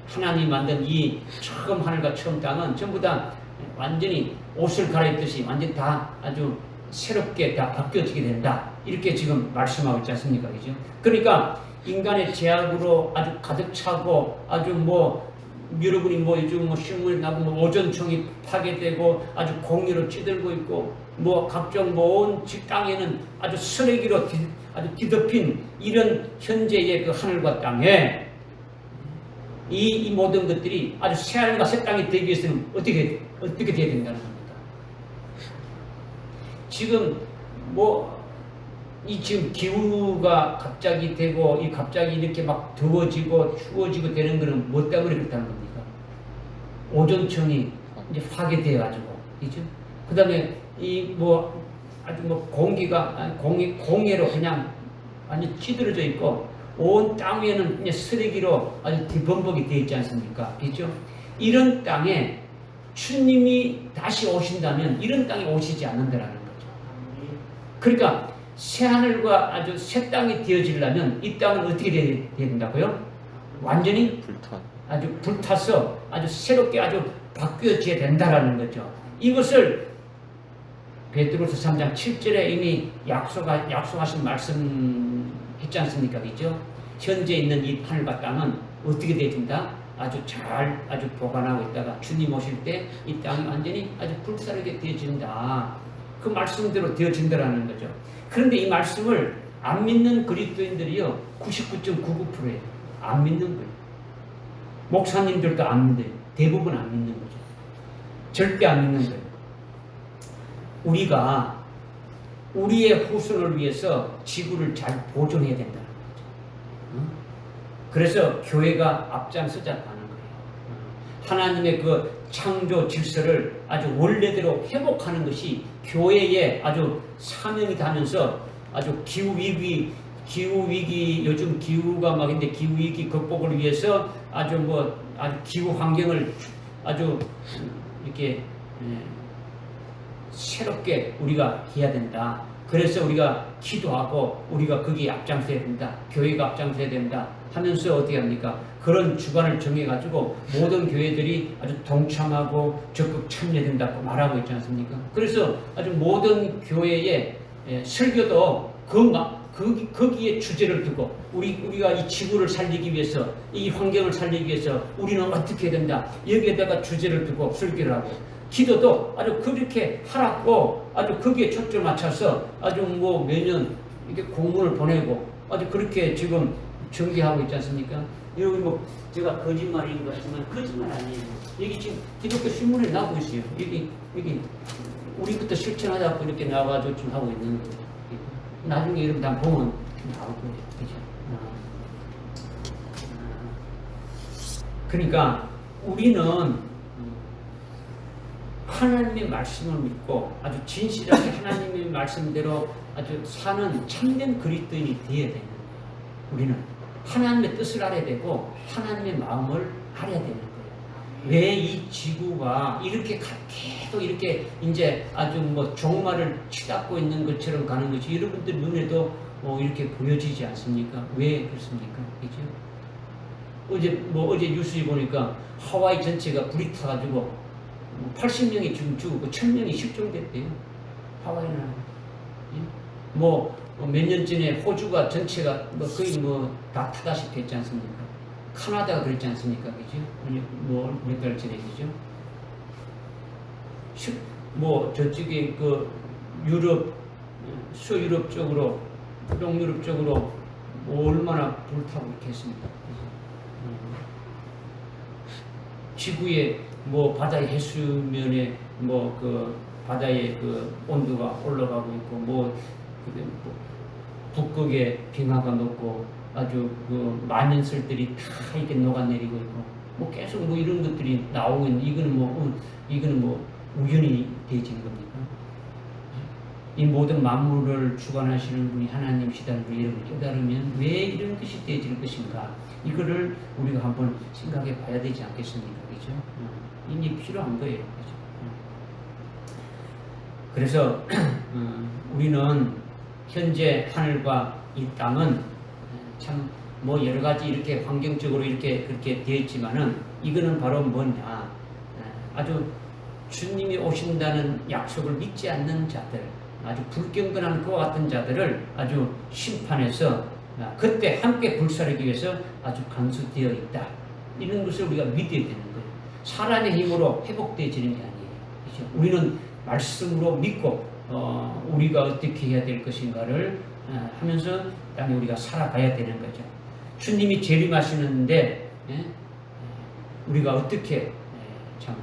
Speaker 1: 하나님 만든 이 처음 하늘과 처음 땅은 전부 다 완전히 옷을 갈아입듯이 완전히 다 아주 새롭게 다 바뀌어지게 된다. 이렇게 지금 말씀하고 있지 않습니까? 그죠? 그러니까 인간의 죄악으로 아주 가득 차고 아주 여러분이 요즘 신문에 나고 오존청이 파괴되고 아주 공유로 찌들고 있고 각종 온 땅에는 아주 쓰레기로 아주 뒤덮인 이런 현재의 그 하늘과 땅에 이 모든 것들이 아주 새 하늘과 새 땅이 되기 위해서는 어떻게 돼야 된다는 겁니다. 지금 지금 기후가 갑자기 되고 갑자기 이렇게 막 더워지고 추워지고 되는 것은 뭐 때문에 그렇다는 겁니까? 오존층이 이제 파괴되어가지고, 그죠? 그 다음에 아주 공기가 공해로 그냥 완전 찌들어져 있고 온 땅 위에는 그냥 쓰레기로 아주 뒤범벅이 되어 있지 않습니까? 그죠? 이런 땅에 주님이 다시 오신다면 이런 땅에 오시지 않는다라는 거죠. 그러니까 새 하늘과 아주 새 땅이 되어지려면 이 땅은 어떻게 돼야 된다고요? 완전히 아주 불타서 아주 새롭게 아주 바뀌어져야 된다라는 거죠. 이것을 베드로서 3장 7절에 이미 약속하신 말씀 했지 않습니까? 그죠? 현재 있는 이 하늘과 땅은 어떻게 되어진다? 아주 보관하고 있다가 주님 오실 때 이 땅이 완전히 아주 불사르게 되어진다. 그 말씀대로 되어진다라는 거죠. 그런데 이 말씀을 안 믿는 그리스도인들이요 99.99%예요. 안 믿는 거예요. 목사님들도 안 믿어요. 대부분 안 믿는 거죠. 절대 안 믿는 거예요. 우리가 우리의 후손을 위해서 지구를 잘 보존해야 된다는 거죠. 그래서 교회가 앞장서자고 하는 거예요. 하나님의 그 창조 질서를 아주 원래대로 회복하는 것이 교회의 아주 사명이다 하면서 아주 기후위기 요즘 기후가 막인데 기후위기 극복을 위해서 아주 기후 환경을 아주 이렇게 새롭게 우리가 해야 된다. 그래서 우리가 기도하고 우리가 거기에 앞장서야 된다. 교회가 앞장서야 된다 하면서 어떻게 합니까? 그런 주관을 정해가지고 모든 교회들이 아주 동참하고 적극 참여된다고 말하고 있지 않습니까? 그래서 아주 모든 교회의 설교도 거기에 주제를 두고 우리가 이 지구를 살리기 위해서 이 환경을 살리기 위해서 우리는 어떻게 해야 된다. 여기에다가 주제를 두고 설교를 하고 기도도 아주 그렇게 하라고 아주 거기에 초점을 맞춰서 아주 매년 이렇게 공문을 보내고 아주 그렇게 지금 전개하고 있지 않습니까? 여러분 뭐 제가 거짓말인 것 같지만 거짓말 아니에요. 여기 지금 기독교 신문에 나오고 있어요. 여기 우리부터 실천하자고 이렇게 나와가지고 지금 하고 있는 거예요. 나중에 여러분 다 보면 나오고 그죠? 그러니까 우리는 하나님의 말씀을 믿고 아주 진실하게 하나님의 말씀대로 아주 사는 참된 그리스도인이 되어야 되는 거예요. 우리는 하나님의 뜻을 알아야 되고 하나님의 마음을 알아야 되는 거예요. 왜 이 지구가 이렇게 계속 이렇게 이제 아주 뭐 종말을 치닫고 있는 것처럼 가는 것이 여러분들 눈에도 이렇게 보여지지 않습니까? 왜 그렇습니까? 그죠? 어제 뉴스에 보니까 하와이 전체가 불이 타가지고 80명이 지금 죽고 1000명이 실종됐대요. 하와이 나라. 뭐 몇 년 전에 호주가 전체가 거의 다 타다시피 했지 않습니까? 카나다가 그랬지 않습니까? 그죠? 몇 달 전에 그죠? 저쪽에 그 유럽, 서유럽 쪽으로, 동유럽 쪽으로 얼마나 불타고 이렇게 했습니까? 지구의 바다의 해수면에 그 바다의 그 온도가 올라가고 있고 북극의 빙하가 높고 아주 그 만년설들이 다 이렇게 녹아내리고 있고 계속 이런 것들이 나오면 이거는 우연히 되어진 겁니까? 이 모든 만물을 주관하시는 분이 하나님이시다는 걸 여러분이 깨달으면 왜 이런 것이 되어질 것인가? 이거를 우리가 한번 생각해 봐야 되지 않겠습니까? 그죠? 이게 필요한 거예요. 그죠? 그래서 우리는 현재 하늘과 이 땅은 참 여러 가지 이렇게 환경적으로 이렇게 그렇게 되어 있지만은 이거는 바로 뭐냐? 아주 주님이 오신다는 약속을 믿지 않는 자들, 아주 불경건한 그와 같은 자들을 아주 심판해서 그때 함께 불사르기 위해서 아주 간수되어 있다. 이런 것을 우리가 믿어야 되는 거예요. 사람의 힘으로 회복되어지는 게 아니에요. 그렇죠? 우리는 말씀으로 믿고 우리가 어떻게 해야 될 것인가를 하면서 땅에 우리가 살아가야 되는 거죠. 주님이 재림하시는데 우리가 어떻게 참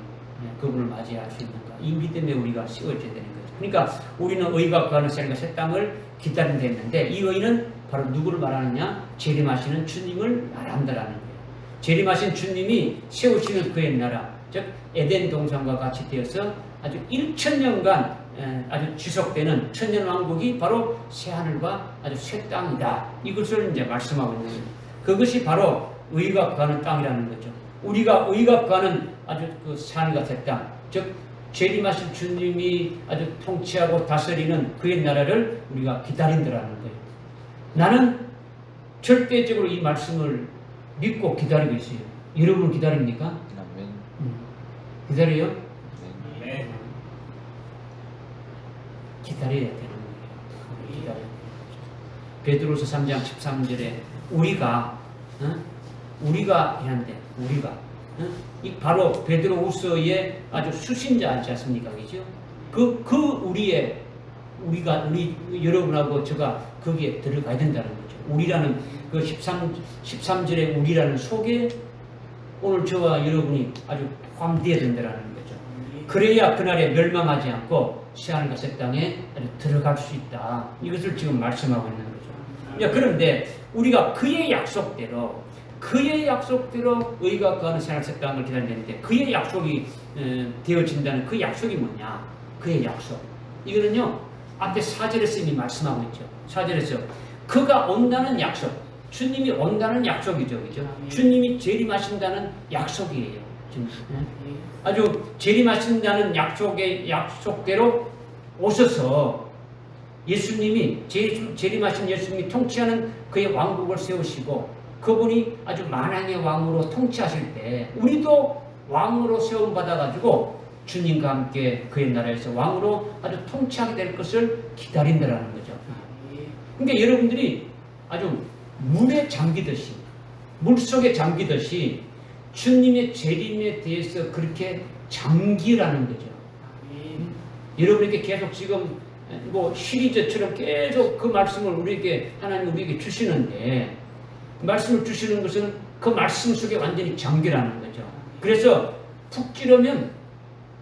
Speaker 1: 그분을 맞이할 수 있는가? 이 믿음에 우리가 세워져야 되는 거죠. 그러니까 우리는 의가 구하는 생과 새 땅을 기다린다 했는데 이 의는 바로 누구를 말하느냐? 재림하시는 주님을 말한다라는 거예요. 재림하신 주님이 세우시는 그의 나라, 즉 에덴 동산과 같이 되어서 아주 1000년간 아주 지속되는 천년왕국이 바로 새하늘과 아주 새 땅이다. 이것을 이제 말씀하고 있는 거예요. 그것이 바로 의가 구하는 땅이라는 거죠. 우리가 의가 구하는 아주 그 새하늘과 새 땅, 즉 재림하신 주님이 아주 통치하고 다스리는 그의 나라를 우리가 기다린다라는 거예요. 나는 절대적으로 이 말씀을 믿고 기다리고 있어요. 여러분 기다립니까?
Speaker 2: 아멘.
Speaker 1: 기다려요?
Speaker 2: 네.
Speaker 1: 기다려야 되는 거예요. 기다려야 되는 거죠. 베드로서 3장 13절에 우리가 해는데 이 바로 베드로후서의 아주 수신자지 않습니까? 그죠? 우리 여러분하고 제가 거기에 들어가야 된다는 거죠. 우리라는 그 13절의 우리라는 속에 오늘 저와 여러분이 아주 포함되어야 된다는 거죠. 그래야 그날에 멸망하지 않고 새하늘과 새 땅에 아주 들어갈 수 있다. 이것을 지금 말씀하고 있는 거죠. 그런데 우리가 그의 약속대로 의가 구하는 새하늘 새 땅을 기다리는데 그의 약속이 되어진다는 그 약속이 뭐냐? 그의 약속. 이거는요 앞에 4절에서 이미 말씀하고 있죠. 4절에서 그가 온다는 약속, 주님이 온다는 약속이죠. 그죠? 주님이 재림하신다는 약속이에요. 아주 재림하신다는 약속대로 오셔서 예수님이 재림하신 예수님이 통치하는 그의 왕국을 세우시고 그분이 아주 만왕의 왕으로 통치하실 때 우리도 왕으로 세움 받아가지고 주님과 함께 그의 나라에서 왕으로 아주 통치하게 될 것을 기다린다라는 거죠. 그러니까 여러분들이 아주 물에 잠기듯이 물속에 잠기듯이 주님의 재림에 대해서 그렇게 잠기라는 거죠. 여러분에게 계속 지금 시리즈처럼 계속 그 말씀을 하나님 우리에게 주시는데 말씀을 주시는 것은 그 말씀 속에 완전히 잠기라는 거죠. 그래서 푹 찌르면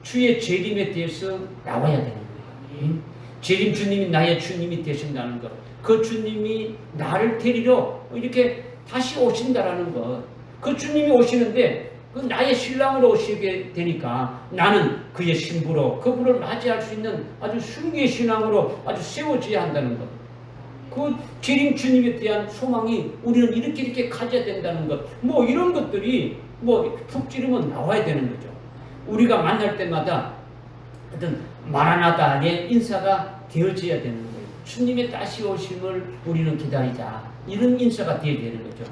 Speaker 1: 주의 재림에 대해서 나와야 되는 거예요. 재림 주님이 나의 주님이 되신다는 것, 그 주님이 나를 데리러 이렇게 다시 오신다라는 것, 그 주님이 오시는데 그 나의 신랑으로 오시게 되니까 나는 그의 신부로 그분을 맞이할 수 있는 아주 순기의 신앙으로 아주 세워져야 한다는 것. 그 재림 주님에 대한 소망이 우리는 이렇게 가져야 된다는 것. 뭐 이런 것들이 뭐 푹 찌르면 나와야 되는 거죠. 우리가 만날 때마다 어떤 마라나다의 인사가 되어져야 되는 거예요. 주님의 다시 오심을 우리는 기다리자. 이런 인사가 되어야 되는 거죠.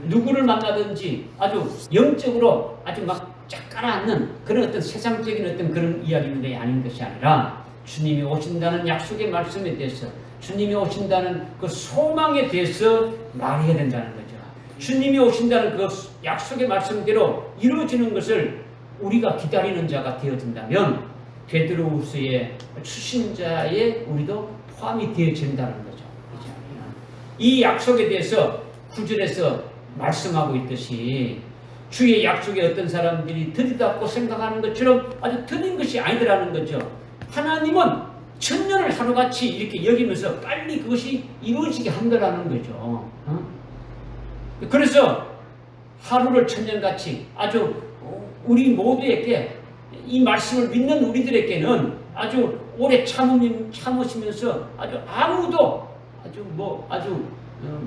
Speaker 1: 누구를 만나든지 아주 영적으로 아주 막 짝깔아앉는 그런 어떤 세상적인 어떤 그런 이야기들이 아닌 것이 아니라 주님이 오신다는 약속의 말씀에 대해서, 주님이 오신다는 그 소망에 대해서 말해야 된다는 거죠. 주님이 오신다는 그 약속의 말씀대로 이루어지는 것을 우리가 기다리는 자가 되어진다면 베드로후서의 추신자에 우리도 포함이 되어진다는 거죠. 이 약속에 대해서 9절에서 말씀하고 있듯이 주의 약속에 어떤 사람들이 들이닫고 생각하는 것처럼 아주 틀린 것이 아니더라는 거죠. 하나님은 천년을 하루같이 이렇게 여기면서 빨리 그것이 이루어지게 한다라는 거죠. 그래서 하루를 천년같이 아주 우리 모두에게 이 말씀을 믿는 우리들에게는 아주 오래 참으시면서 아무도 아주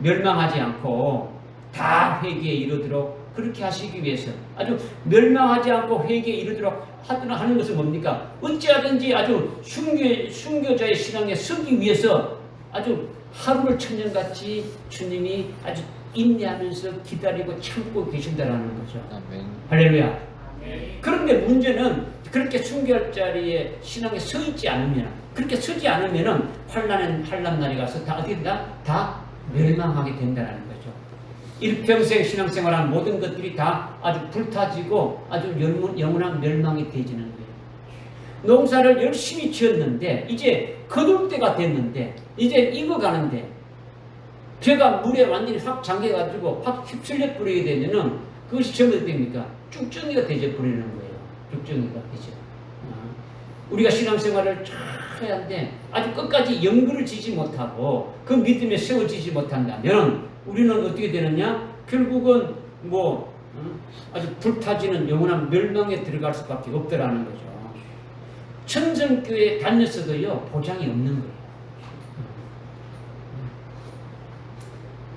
Speaker 1: 멸망하지 않고 다 회개에 이르도록 그렇게 하시기 위해서 아주 멸망하지 않고 회개에 이르도록 하는 것은 뭡니까? 어찌하든지 아주 순교자의 신앙에 서기 위해서 아주 하루를 천년같이 주님이 아주 인내하면서 기다리고 참고 계신다라는 거죠.
Speaker 2: 아멘.
Speaker 1: 할렐루야. 그런데 문제는 그렇게 순교할 자리에 신앙에 서 있지 않으면, 그렇게 서지 않으면은 환난 날이 가서 다 어떻게 된다? 다 멸망하게 된다는 거죠. 일평생 신앙생활한 모든 것들이 다 아주 불타지고 아주 영원한 멸망이 되지는 거예요. 농사를 열심히 지었는데 이제 거둘 때가 됐는데 이제 익어가는데 벼가 물에 완전히 확 잠겨가지고 확 휩쓸려 버리게 되면은 그것이 전부 됩니까? 쭉정이가 되져 버리는 거예요. 쭉정이가 되죠. 우리가 신앙생활을 잘 해야 하는데 아주 끝까지 연결을 지지 못하고 그 믿음에 세워지지 못한다면 우리는 어떻게 되느냐? 결국은 아주 불타지는 영원한 멸망에 들어갈 수밖에 없더라는 거죠. 천정교회 다녔어도요 보장이 없는 거예요.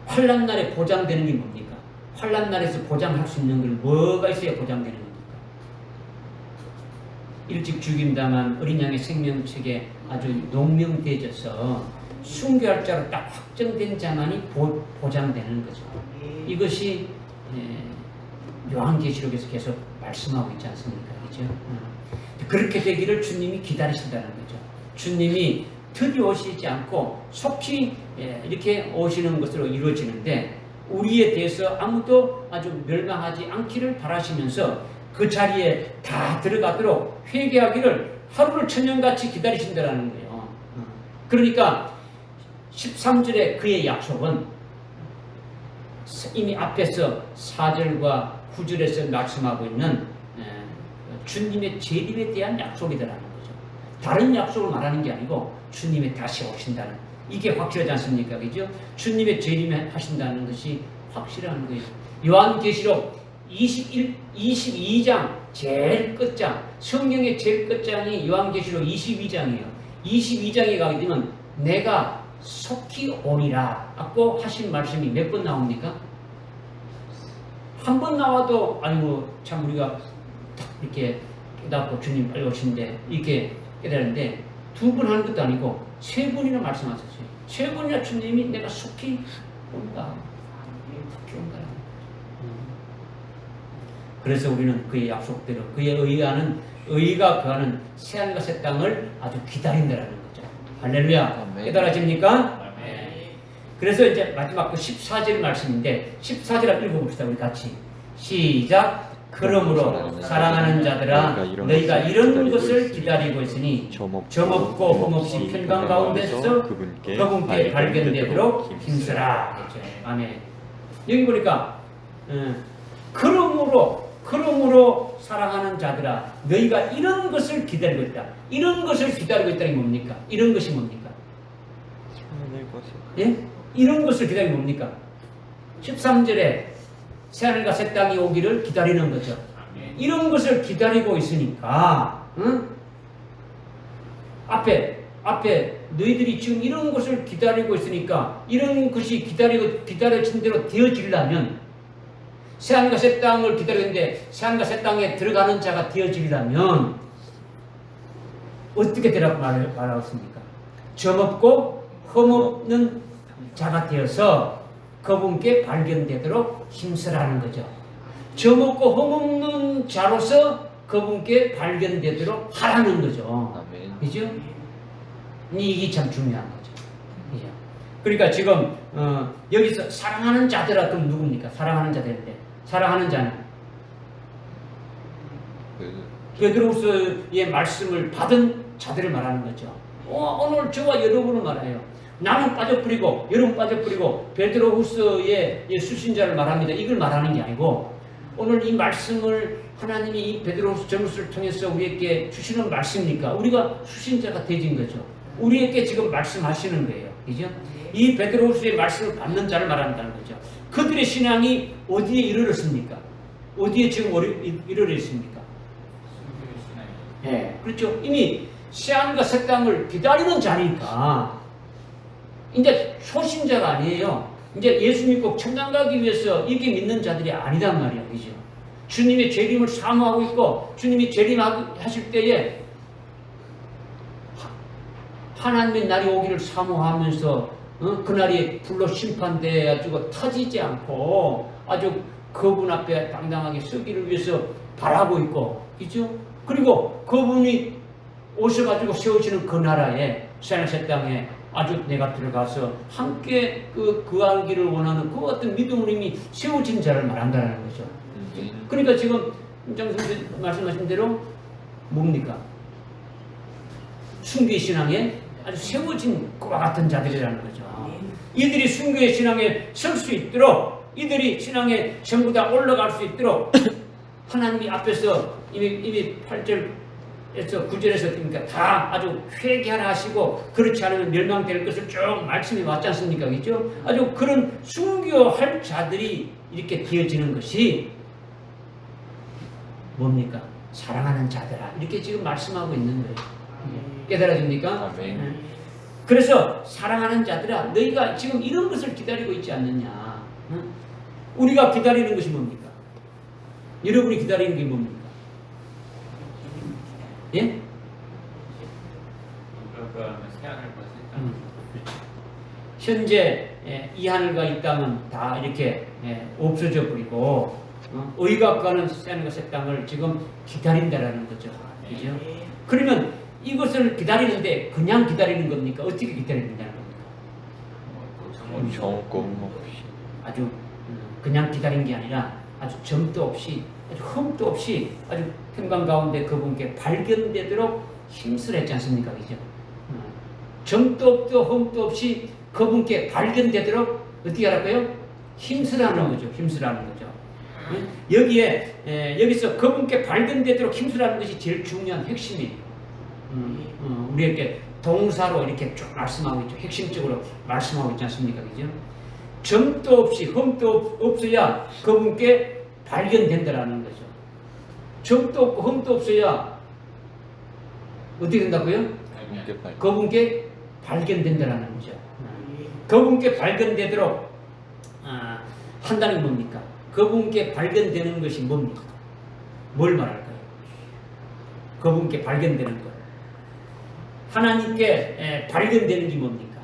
Speaker 1: 환난 날에 보장되는 게 뭡니까? 환난 날에서 보장할 수 있는 건 뭐가 있어야 보장되는 겁니까? 일찍 죽임당한 어린 양의 생명책에 아주 농명되어져서 순교할 자로 딱 확정된 자만이 보장되는 거죠. 이것이 요한계시록에서 계속 말씀하고 있지 않습니까? 그죠? 그렇게 되기를 주님이 기다리신다는 거죠. 주님이 드디어 오시지 않고 속히 이렇게 오시는 것으로 이루어지는데 우리에 대해서 아무도 아주 멸망하지 않기를 바라시면서 그 자리에 다 들어가도록 회개하기를 하루를 천년같이 기다리신다는 거예요. 그러니까 13절에 그의 약속은 이미 앞에서 4절과 9절에서 말씀하고 있는 주님의 재림에 대한 약속이라는 거죠. 다른 약속을 말하는 게 아니고 주님의 다시 오신다는, 이게 확실하지 않습니까? 그죠? 주님의 재림에 하신다는 것이 확실한 거예요. 요한계시록 22장 제일 끝장, 성경의 제일 끝장이 요한계시록 22장이에요. 22장에 가게 되면 내가 속히 오리라 라고 하신 말씀이 몇 번 나옵니까? 한 번 나와도 아니고 참 우리가 딱 이렇게 깨닫고 주님 빨리 오신데 이렇게 깨달는데 두 번 하는 것도 아니고 세 번이나 말씀하셨어요. 세 번이나 주님이 내가 속히 온다. 속히 온다. 그래서 우리는 그의 약속대로 그의 의가 거하는 새하늘과 새 땅을 아주 기다린다는 거죠. 할렐루야. 깨달아집니까? 네. 그래서 이제 마지막 그 14절 말씀인데 14절 한번 읽어봅시다. 우리 같이 시작. 그러므로 사랑하는 자들아 너희가 이런 것을 기다리고 있으니 점없고 흠없이 평강 가운데서 그분께 발견되도록 힘쓰라. 아멘. 여기 보니까 그러므로 사랑하는 자들아 너희가 이런 것을 기다리고 있다. 이런 것을 기다리고 있다는 게 뭡니까? 이런 것이 뭡니까? 예? 이런 것을 기다리는 뭡니까? 13절에 새하늘과 새 땅이 오기를 기다리는 거죠. 이런 것을 기다리고 있으니까 응? 앞에 너희들이 지금 이런 것을 기다리고 있으니까 이런 것이 기다려진 대로 되어지려면 새하늘과 새 땅을 기다리는데 새하늘과 새 땅에 들어가는 자가 되어지려면 어떻게 되라고 말하겠습니까? 점없고 흠없는 자가 되어서 그분께 발견되도록 힘쓰라는 거죠. 점없고 흠없는 자로서 그분께 발견되도록 하라는 거죠. 그죠? 이게 참 중요한 거죠. 그죠? 그러니까 지금 여기서 사랑하는 자들아 그럼 누굽니까? 사랑하는 자들인데 사랑하는 자는 베드로후서의 말씀을 받은 자들을 말하는 거죠. 오늘 저와 여러분을 말해요. 나는 빠져버리고 여러분 빠져버리고 베드로후서의 수신자를 말합니다. 이걸 말하는 게 아니고 오늘 이 말씀을 하나님이 이 베드로후서 전후서를 통해서 우리에게 주시는 말씀이니까 우리가 수신자가 되진 거죠. 우리에게 지금 말씀하시는 거예요. 그죠? 이 베드로후서의 말씀을 받는 자를 말한다는 거죠. 그들의 신앙이 어디에 이르렀습니까? 어디에 지금 이르러 있습니까? 네, 그렇죠. 이미 새하늘과 새 땅을 기다리는 자니까 이제 초신자가 아니에요. 이제 예수 믿고 천당 가기 위해서 이게 믿는 자들이 아니단 말이야. 그죠? 주님의 재림을 사모하고 있고 주님이 재림하실 때에 하나님의 날이 오기를 사모하면서 그날이 불로 심판돼가지고 터지지 않고 아주 그분 앞에 당당하게 서기를 위해서 바라고 있고, 그죠? 그리고 그분이 오셔가지고 세우시는 그 나라에 새하늘 새 땅에 아주 내가 들어가서 함께 그하기를 원하는 그 어떤 믿음으로 이미 세워진 자를 말한다는 거죠. 그러니까 지금 임장 선생님 말씀하신 대로 뭡니까? 순교의 신앙에 아주 세워진 그와 같은 자들이라는 거죠. 이들이 순교의 신앙에 설 수 있도록 이들이 신앙에 전부 다 올라갈 수 있도록 하나님이 앞에서 이미 8절에서 9절에서 그러니까 다 아주 회개하라 하시고 그렇지 않으면 멸망될 것을 쭉 말씀이 왔지 않습니까? 그죠? 아주 그런 순교할 자들이 이렇게 되어지는 것이 뭡니까? 사랑하는 자들아 이렇게 지금 말씀하고 있는 거예요. 깨달아집니까?
Speaker 2: 아멘.
Speaker 1: 그래서 사랑하는 자들아 너희가 지금 이런 것을 기다리고 있지 않느냐. 우리가 기다리는 것이 뭡니까? 여러분이 기다리는 게 뭡니까? 예? 현재 이 하늘과 이 땅은 다 이렇게 없어져 버리고 의가 가는 새하늘과 새 땅을 지금 기다린다라는 거죠. 그죠? 그러면 이것을 기다리는데 그냥 기다리는 겁니까? 어떻게 기다린다는 겁니까?
Speaker 2: 점검 없이
Speaker 1: 아주 그냥 기다린 게 아니라 아주 점도 없이 아주 흠도 없이 아주 평강 가운데 그분께 발견되도록 힘쓰라 했지 않습니까? 그죠? 점도 없고 흠도 없이 그분께 발견되도록 어떻게 하라고요? 힘쓰라는 거죠. 힘쓰라는 거죠. 여기서 그분께 발견되도록 힘쓰라는 것이 제일 중요한 핵심이에요. 우리에게 동사로 이렇게 쭉 말씀하고 있죠. 핵심적으로 말씀하고 있지 않습니까? 그죠? 점도 없이 흠도 없어야 그분께 발견된다라는 거죠. 점도 없고 흠도 없어야 어떻게 된다고요? 그분께 발견된다라는 거죠. 그분께 발견되도록 한다는 게 뭡니까? 그분께 발견되는 것이 뭡니까? 뭘 말할까요? 그분께 발견되는 것. 하나님께 발견되는 게 뭡니까?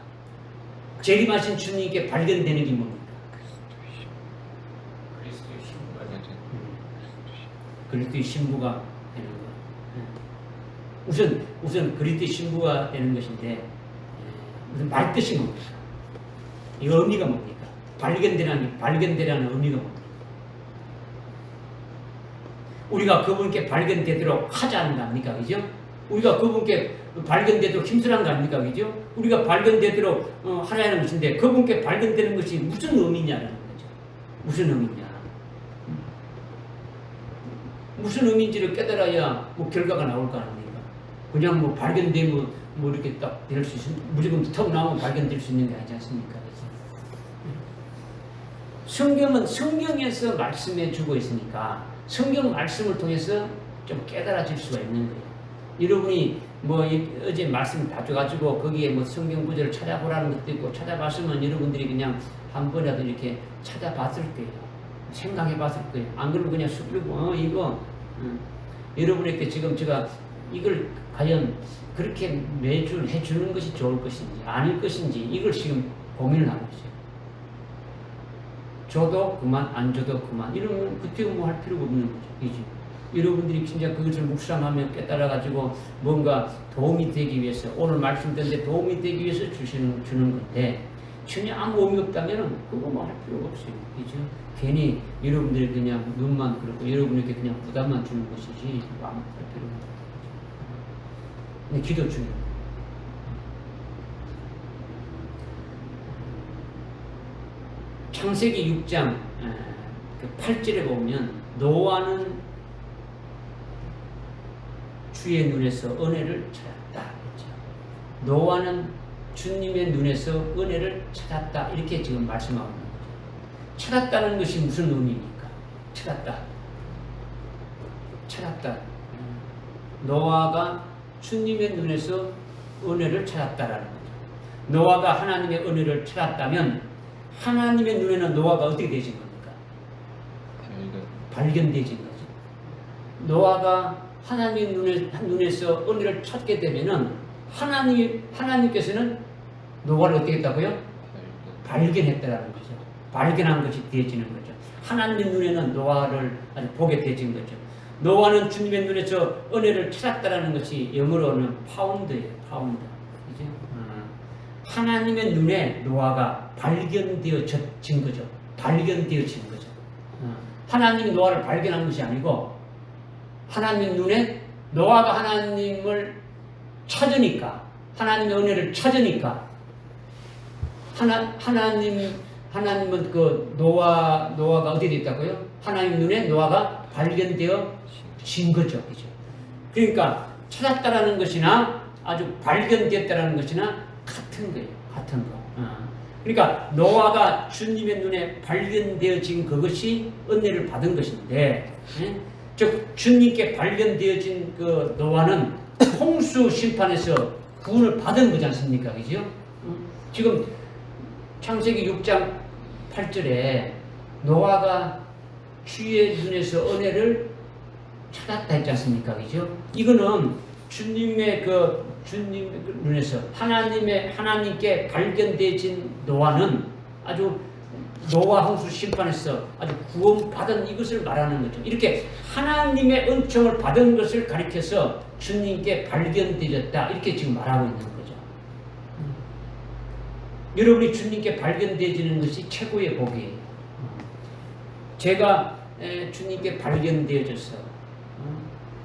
Speaker 1: 재림하신 주님께 발견되는 게 뭡니까? 그리스도의 신부가 되는 것. 우선 그리스도의 신부가 되는 것인데 무슨 말뜻이 뭡니까? 이 의미가 뭡니까? 발견되라는 의미가 뭡니까? 우리가 그분께 발견되도록 하지 않는 거 아닙니까? 그죠? 우리가 그분께 발견되도록 힘쓰라는 거 아닙니까? 그죠? 우리가 발견되도록 하라는 것인데 그분께 발견되는 것이 무슨 의미냐는 거죠. 무슨 의미냐? 무슨 의미인지를 깨달아야 뭐 결과가 나올 거 아닙니까? 그냥 뭐 발견되면 뭐 이렇게 딱 될 수 있는, 무조건 턱 나오면 발견될 수 있는 게 아니지 않습니까? 그래서 성경은 성경에서 말씀해 주고 있으니까 성경 말씀을 통해서 좀 깨달아질 수가 있는 거예요. 여러분이 뭐 어제 말씀 다 줘가지고 거기에 뭐 성경 구절을 찾아보라는 것도 있고 찾아봤으면 여러분들이 그냥 한 번이라도 이렇게 찾아봤을 거예요. 생각해봤을 거예요. 안 그러면 그냥 쑥이고 이거 여러분에게 지금 제가 이걸 과연 그렇게 매주 해주는 것이 좋을 것인지 아닐 것인지 이걸 지금 고민을 하고 있어요. 줘도 그만 안 줘도 그만 이러면 그때 뭐 할 필요가 없는 거죠. 그죠? 여러분들이 진짜 그것을 묵상하며 깨달아가지고 뭔가 도움이 되기 위해서 오늘 말씀드렸는데 도움이 되기 위해서 주는 건데 전혀 아무 의미 없다면 그거 뭐 할 필요가 없어요. 그죠? 괜히 여러분들이 그냥 눈만 그렇고 여러분에게 그냥 부담만 주는 것이지 아무 할 필요가 없어요. 근데 기도 중요해요. 창세기 6장 8절에 보면 노아는 주의 눈에서 은혜를 찾았다. 그렇죠? 노아는 주님의 눈에서 은혜를 찾았다. 이렇게 지금 말씀하고 있는 거죠. 찾았다는 것이 무슨 의미입니까? 찾았다. 노아가 주님의 눈에서 은혜를 찾았다라는 거죠. 노아가 하나님의 은혜를 찾았다면 하나님의 눈에는 노아가 어떻게 되신 겁니까? 발견되신 거죠. 노아가 하나님의 눈에서 은혜를 찾게 되면은 하나님께서는 노아를 어떻게 했다고요? 발견했다라는 거죠. 발견한 것이 되어지는 거죠. 하나님 눈에는 노아를 아주 보게 되어진 거죠. 노아는 주님의 눈에서 은혜를 찾았다라는 것이 영어로는 파운드예요. 파운드. 그죠? 하나님의 눈에 노아가 발견되어진 거죠. 발견되어진 거죠. 하나님이 노아를 발견한 것이 아니고 하나님 눈에 노아가 하나님을 찾으니까 하나님의 은혜를 찾으니까 하나님은 그 노아가 어디 됐다고요? 하나님 눈에 노아가 발견되어진 거죠. 그죠? 그러니까 찾았다라는 것이나 아주 발견됐다라는 것이나 같은 거예요. 같은 거. 그러니까 노아가 주님의 눈에 발견되어진 그것이 은혜를 받은 것인데, 즉 주님께 발견되어진 그 노아는 홍수 심판에서 구원을 받은 거지 않습니까? 그죠? 지금 창세기 6장 8절에 노아가 주의 눈에서 은혜를 찾았다 했지 않습니까? 그죠? 이거는 주님의 눈에서 하나님께 발견되어진 노아는 아주 노아 홍수 심판에서 아주 구원받은 이것을 말하는 거죠. 이렇게 하나님의 은총을 받은 것을 가리켜서 주님께 발견되었다 이렇게 지금 말하고 있는 거죠. 여러분이 주님께 발견되어지는 것이 최고의 복이에요. 제가 주님께 발견되어져서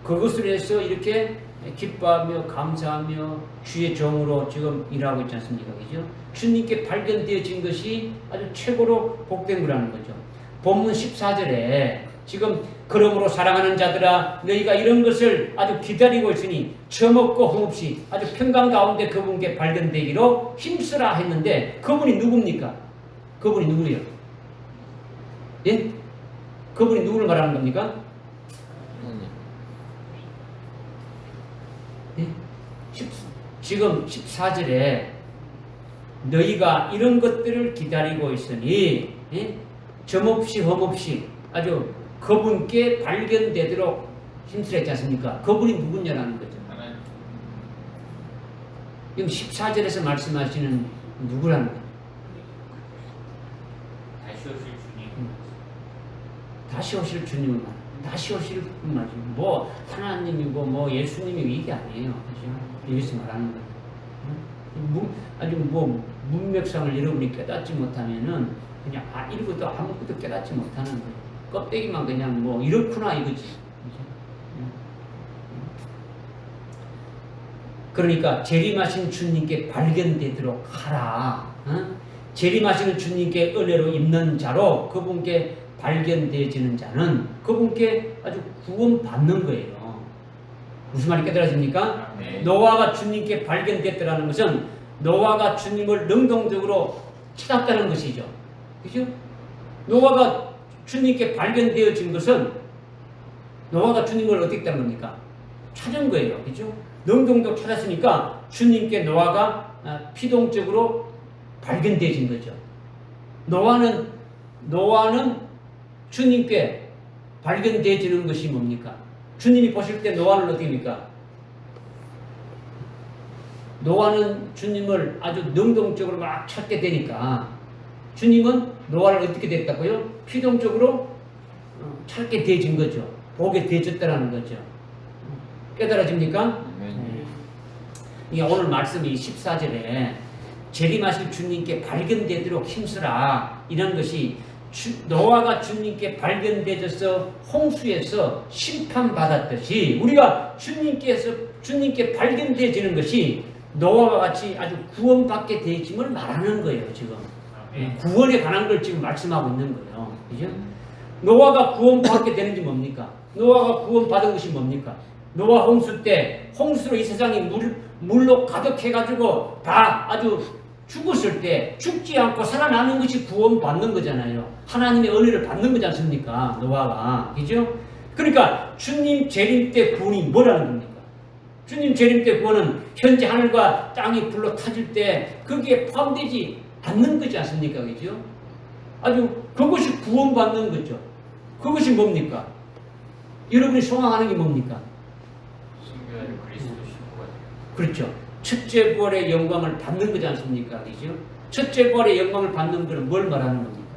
Speaker 1: 그것을 해서 이렇게 기뻐하며 감사하며 주의 종으로 지금 일하고 있지 않습니까? 그죠? 주님께 발견되어진 것이 아주 최고로 복된 거라는 거죠. 본문 14절에 지금 그러므로 사랑하는 자들아 너희가 이런 것을 아주 기다리고 있으니 처먹고 흠없이 아주 평강 가운데 그분께 발견되기로 힘쓰라 했는데 그분이 누굽니까? 그분이 누구예요? 예? 그분이 누구를 말하는 겁니까? 예? 지금 14절에 너희가 이런 것들을 기다리고 있으니 예? 점없이 흠없이 아주 그분께 발견되도록 힘쓰라 했지 않습니까? 그분이 누구냐라는 거죠. 지금 14절에서 말씀하시는 누구라는 거예요?
Speaker 2: 다시 오실 주님.
Speaker 1: 다시 오실 주님을 말합니다. 다시 오실 분 말이죠. 뭐 하나님이고 뭐 예수님이 이게 아니에요. 그죠? 여기서 말하는 거예요. 아주 뭐 문맥상을 여러분이 깨닫지 못하면은 그냥 이것도 아무것도 깨닫지 못하는 거예요. 껍데기만 그냥 뭐 이렇구나 이거지. 그죠? 그러니까 재림하신 주님께 발견되도록 하라. 재림하시는 주님께 은혜로 입는 자로 그분께 발견되어지는 자는 그분께 아주 구원받는 거예요. 무슨 말이 깨달아집니까?
Speaker 2: 네.
Speaker 1: 노아가 주님께 발견됐다는 것은 노아가 주님을 능동적으로 찾았다는 것이죠. 그죠? 노아가 주님께 발견되어진 것은 노아가 주님을 어떻게 했다는 겁니까? 찾은 거예요. 그죠? 능동적으로 찾았으니까 주님께 노아가 피동적으로 발견되어진 거죠. 노아는 주님께 발견되어지는 것이 뭡니까? 주님이 보실 때 노아는 어떻게 합니까? 노아는 주님을 아주 능동적으로 막 찾게 되니까 주님은 노아를 어떻게 됐다고요? 피동적으로 찾게 되어진 거죠. 보게 되어졌다는 거죠. 깨달아집니까? 이게 오늘 말씀이 14절에 재림하실 주님께 발견되도록 힘쓰라 이런 것이 노아가 주님께 발견되어서 홍수에서 심판받았듯이 우리가 주님께 발견되어지는 것이 노아와 같이 아주 구원받게 되어짐을 말하는 거예요. 지금 구원에 관한 걸 지금 말씀하고 있는 거예요. 그죠? 노아가 구원받게 되는지 뭡니까? 노아가 구원받은 것이 뭡니까? 노아 홍수 때 홍수로 이 세상이 물로 가득해가지고 다 아주 죽었을 때 죽지 않고 살아나는 것이 구원받는 거잖아요. 하나님의 은혜를 받는 거지 않습니까? 노아가. 그죠? 그러니까 주님 재림 때 구원이 뭐라는 겁니까? 주님 재림 때 구원은 현재 하늘과 땅이 불로 타질 때 거기에 포함되지 않는 거지 않습니까? 그죠? 아주 그것이 구원받는 거죠. 그것이 뭡니까? 여러분이 소망하는 게 뭡니까?
Speaker 2: 순교하는 그리스도 신부가
Speaker 1: 그렇죠. 첫째 부활의 영광을 받는 거지 않습니까? 그죠? 첫째 부활의 영광을 받는 것은 뭘 말하는 겁니까?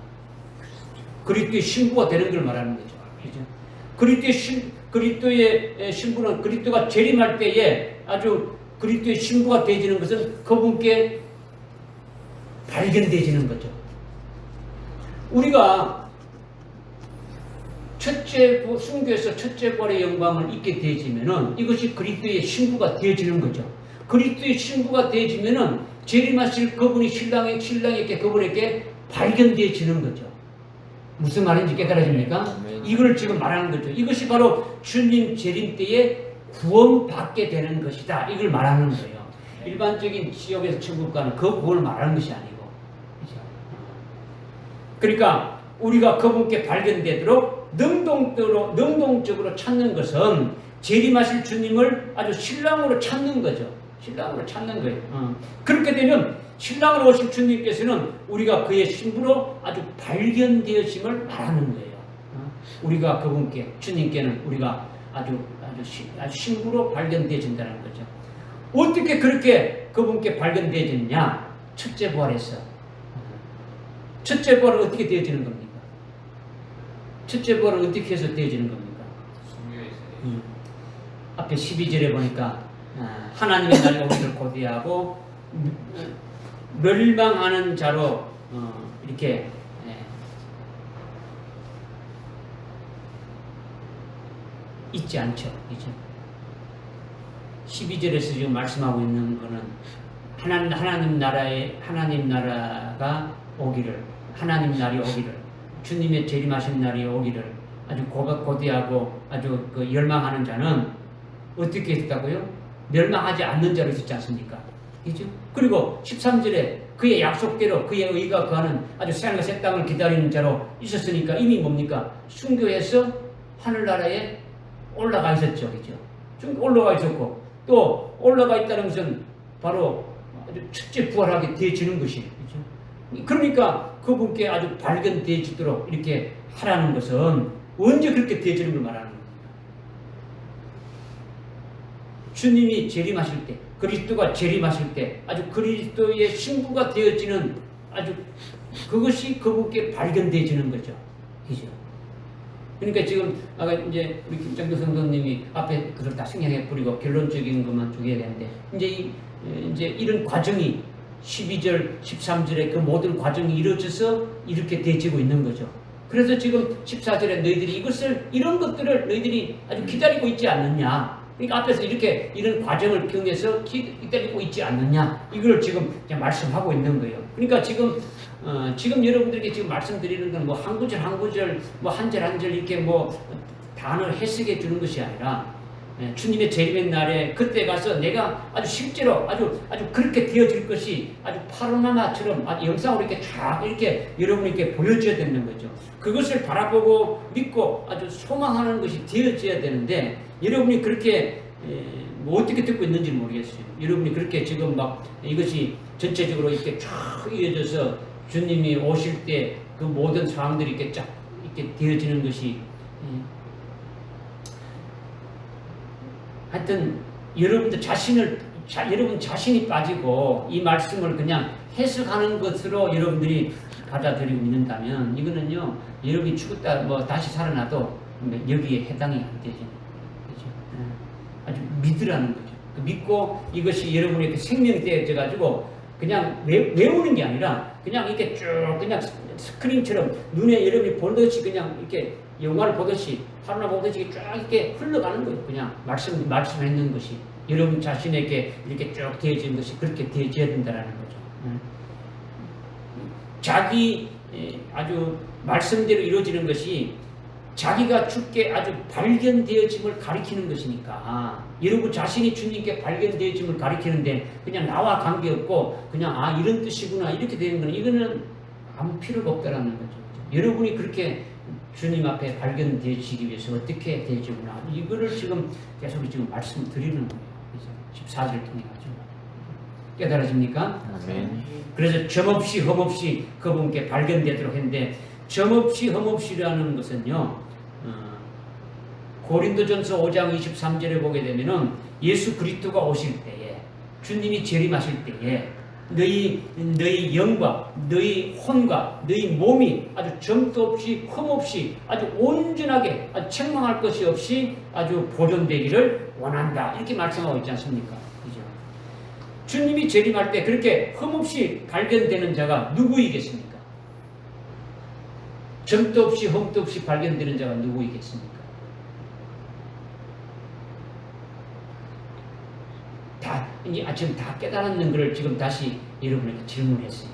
Speaker 1: 그리스도의 신부가 되는 걸 말하는 거죠. 그죠? 그리스도의 신부는 그리스도가 재림할 때에 아주 그리스도의 신부가 되어지는 것은 그분께 발견되어지는 거죠. 우리가 순교에서 첫째 부활의 영광을 입게 되어지면은 이것이 그리스도의 신부가 되어지는 거죠. 그리스도의 신부가 되어지면은 재림하실 그분이 신랑에게 그분에게 발견되어지는 거죠. 무슨 말인지 깨달아집니까? 이걸 지금 말하는 거죠. 이것이 바로 주님 재림 때에 구원받게 되는 것이다. 이걸 말하는 거예요. 일반적인 지옥에서 천국 가는 그 구원을 말하는 것이 아니고. 그러니까 우리가 그분께 발견되도록 능동적으로 찾는 것은 재림하실 주님을 아주 신랑으로 찾는 거죠. 신랑으로 찾는 거예요. 그렇게 되면 신랑으로 오실 주님께서는 우리가 그의 신부로 아주 발견되어짐을 말하는 거예요. 우리가 그분께 주님께는 우리가 아주 신부로 발견되어진다는 거죠. 어떻게 그렇게 그분께 발견되어지느냐? 첫째 부활에서. 첫째 부활은 어떻게 되어지는 겁니까? 첫째 부활은 어떻게 해서 되어지는 겁니까?
Speaker 2: 순교에서
Speaker 1: 앞에 12절에 보니까 하나님의 날 오기를 고대하고 멸망하는 자로 이렇게 있지 않죠. 그죠? 12절에서 지금 말씀하고 있는 거는 하나님 나라가 오기를, 하나님 날이 오기를, 주님의 재림하신 날이 오기를 아주 고대하고 아주 열망하는 자는 어떻게 했다고요? 멸망하지 않는 자로 있었지 않습니까? 그죠? 그리고 13절에 그의 약속대로 그의 의가 거하는 아주 새하늘과 새 땅을 기다리는 자로 있었으니까 이미 뭡니까? 순교해서 하늘나라에 올라가 있었죠. 그죠? 올라가 있었고 또 올라가 있다는 것은 바로 아주 첫째 부활하게 되어지는 것이에요. 그죠? 그러니까 그분께 아주 발견되어지도록 이렇게 하라는 것은 언제 그렇게 되어지는 걸 말하는 겁니까? 주님이 재림하실 때, 그리스도가 재림하실 때 아주 그리스도의 신부가 되어지는 아주 그것이 그분께 발견되어지는 거죠. 그죠? 그러니까 지금 아까 이제 우리 김정규 성도님이 앞에 그걸 다 생략해 버리고 결론적인 것만 쭉 얘기하는데 이제 이런 과정이 12절, 13절에 그 모든 과정이 이루어져서 이렇게 되어지고 있는 거죠. 그래서 지금 14절에 너희들이 이런 것들을 너희들이 아주 기다리고 있지 않느냐. 그러니까 앞에서 이런 과정을 경해서 기다리고 있지 않느냐. 이걸 지금 말씀하고 있는 거예요. 그러니까 지금 지금 여러분들에게 지금 말씀드리는 건 뭐 한 구절 한 구절, 뭐 한 절 한 절 이렇게 뭐 단어 해석해 주는 것이 아니라 주님의 재림의 날에 그때 가서 내가 아주 실제로 아주 그렇게 되어질 것이 아주 파노라마처럼 아주 영상으로 이렇게 쫙 이렇게 여러분에게 보여줘야 되는 거죠. 그것을 바라보고 믿고 아주 소망하는 것이 되어져야 되는데 여러분이 그렇게 뭐 어떻게 듣고 있는지 모르겠어요. 여러분이 그렇게 지금 막 이것이 전체적으로 이렇게 쫙 이어져서 주님이 오실 때 그 모든 상황들이 이렇게 쫙 이렇게 되어지는 것이 하여튼 여러분 자신이 빠지고 이 말씀을 그냥 해석하는 것으로 여러분들이 받아들이고 믿는다면 이거는요 여러분이 죽었다 뭐 다시 살아나도 여기에 해당이 안 되죠. 그렇죠? 아주 믿으라는 거죠. 믿고 이것이 여러분에게 생명이 되어져 가지고 그냥 외우는 게 아니라 그냥 이렇게 쭉 그냥 스크린처럼 눈에 여러분이 보듯이 그냥 이렇게 영화를 보듯이 파노라 보듯이 쫙 이렇게 흘러가는 거예요. 그냥 말씀했는 것이 여러분 자신에게 이렇게 쭉 되어지는 것이 그렇게 되어져야 된다는 거죠. 자기 아주 말씀대로 이루어지는 것이 자기가 주께 아주 발견되어짐을 가리키는 것이니까 여러분 자신이 주님께 발견되어짐을 가리키는데 그냥 나와 관계없고 그냥 이런 뜻이구나 이렇게 되는 거는 이거는 아무 필요가 없다라는 거죠. 여러분이 그렇게 주님 앞에 발견되어지기 위해서 어떻게 되어지구나 이거를 지금 계속 지금 말씀드리는 거예요. 그래서 14절 통해 가지고 깨달아집니까?
Speaker 2: 아멘.
Speaker 1: 그래서 점없이 흠없이 그분께 발견되도록 했는데 점없이 흠없이라는 것은요 고린도전서 5장 23절에 보게 되면은 예수 그리스도가 오실 때에 주님이 재림하실 때에 너희 영과 너희 혼과 너희 몸이 아주 점도 없이 흠없이 아주 온전하게 아주 책망할 것이 없이 아주 보존되기를 원한다 이렇게 말씀하고 있지 않습니까? 그죠? 주님이 재림할 때 그렇게 흠없이 발견되는 자가 누구이겠습니까? 점도 없이 흠도 없이 발견되는 자가 누구이겠습니까? 지금 다 깨달았는 것을 지금 다시 여러분에게 질문했어요.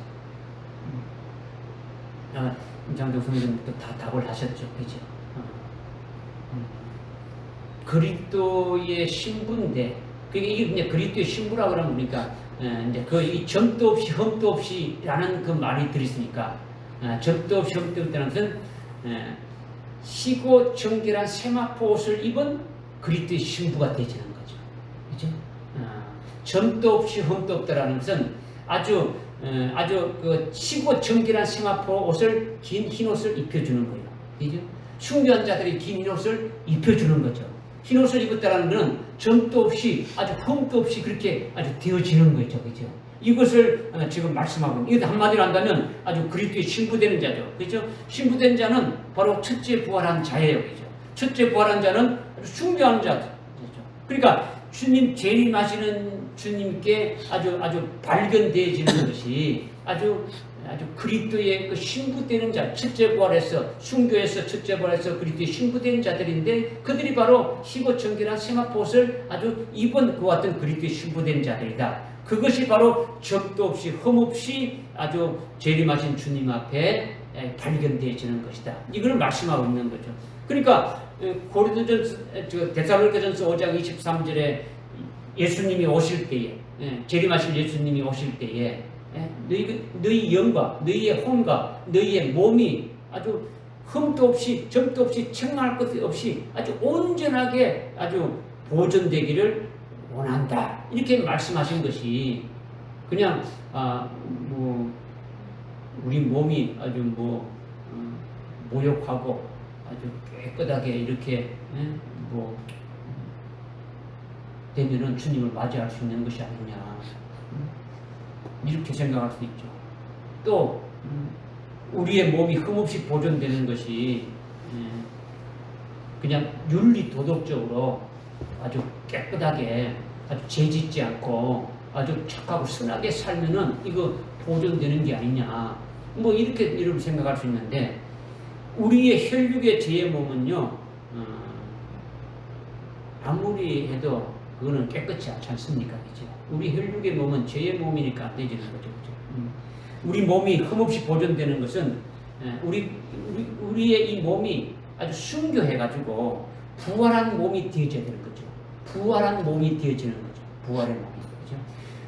Speaker 1: 임창정 선생님도 다 답을 하셨죠. 그죠? 그리스도의 신부인데, 이게 그냥 그리스도의 신부라고 그러면 그러니까, 이제 이 점도 없이 흠도 없이라는 그 말이 들었으니까, 점도 없이 흠도 없다는 것은, 희고 정결한 세마포 옷을 입은 그리스도의 신부가 되지는 거죠. 그죠? 점도 없이 흠도 없다라는 것은 아주 그 희고 정결한 세마포 옷을 긴 흰 옷을 입혀주는 거예요. 그죠? 순교한 자들이 긴 흰 옷을 입혀주는 거죠. 흰 옷을 입었다라는 것은 점도 없이 아주 흠도 없이 그렇게 아주 되어지는 거죠. 그죠? 이것을 지금 말씀하고 이것도 한마디로 한다면 아주 그리스도의 신부되는 자죠. 그죠? 신부된 자는 바로 첫째 부활한 자예요. 그죠? 첫째 부활한 자는 아주 순교한 자죠. 그러니까 주님 재림하시는 주님께 아주 발견되어지는 것이 아주 그리스도의 그 신부되는 자, 첫째 부활해서 순교해서 첫째 부활해서 그리스도의 신부되는 자들인데 그들이 바로 희고 정결한 세마포 옷을 아주 입은 그와 같은 그리스도의 신부된 자들이다. 그것이 바로 점도 없이 흠 없이 아주 재림하신 주님 앞에 발견되어지는 것이다. 이걸 말씀하고 있는 거죠. 그러니까 데살로니가전서 5장 23절에 예수님이 오실 때에 재림하실 예수님이 오실 때에 너희 영과 너희의 혼과 너희의 몸이 아주 흠도 없이 점도 없이 책망할 것 없이 아주 온전하게 아주 보존되기를 원한다. 이렇게 말씀하신 것이 그냥 뭐 우리 몸이 아주 모욕하고 아주 깨끗하게 이렇게 되면은 주님을 맞이할 수 있는 것이 아니냐 이렇게 생각할 수 있죠. 또 우리의 몸이 흠없이 보존되는 것이 그냥 윤리 도덕적으로 아주 깨끗하게 아주 죄짓지 않고 아주 착하고 선하게 살면은 이거 보존되는 게 아니냐 뭐 이렇게 여러분 생각할 수 있는데 우리의 혈육의 죄의 몸은요 아무리 해도 그거는 깨끗이 않지 않습니까? 그죠? 우리 혈육의 몸은 죄의 몸이니까 안 되지는 거죠. 그죠? 우리 몸이 흠없이 보존되는 것은 우리의 이 몸이 아주 순교해가지고 부활한 몸이 되어져야 되는 거죠. 부활한 몸이 되어지는 거죠. 부활의 몸이. 그죠?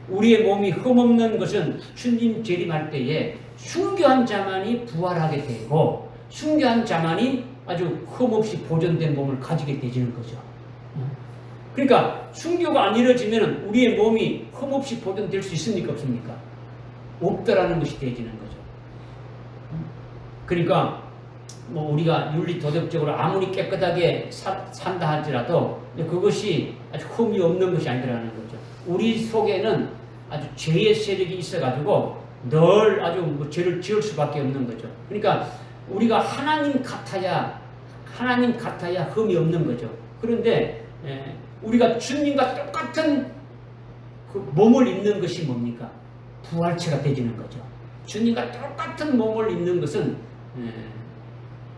Speaker 1: 우리의 몸이 흠없는 것은 주님 재림할 때에 순교한 자만이 부활하게 되고 순교한 자만이 아주 흠없이 보존된 몸을 가지게 되지는 거죠. 그러니까 순교가 안 이루어지면 우리의 몸이 흠없이 보존될 수 있습니까? 없습니까? 없다라는 것이 되어지는 거죠. 그러니까 뭐 우리가 윤리 도덕적으로 아무리 깨끗하게 산다 할지라도 그것이 아주 흠이 없는 것이 아니라는 거죠. 우리 속에는 아주 죄의 세력이 있어가지고 늘 아주 뭐 죄를 지을 수밖에 없는 거죠. 그러니까 우리가 하나님 같아야 흠이 없는 거죠. 그런데 우리가 주님과 똑같은 그 몸을 입는 것이 뭡니까? 부활체가 되지는 거죠. 주님과 똑같은 몸을 입는 것은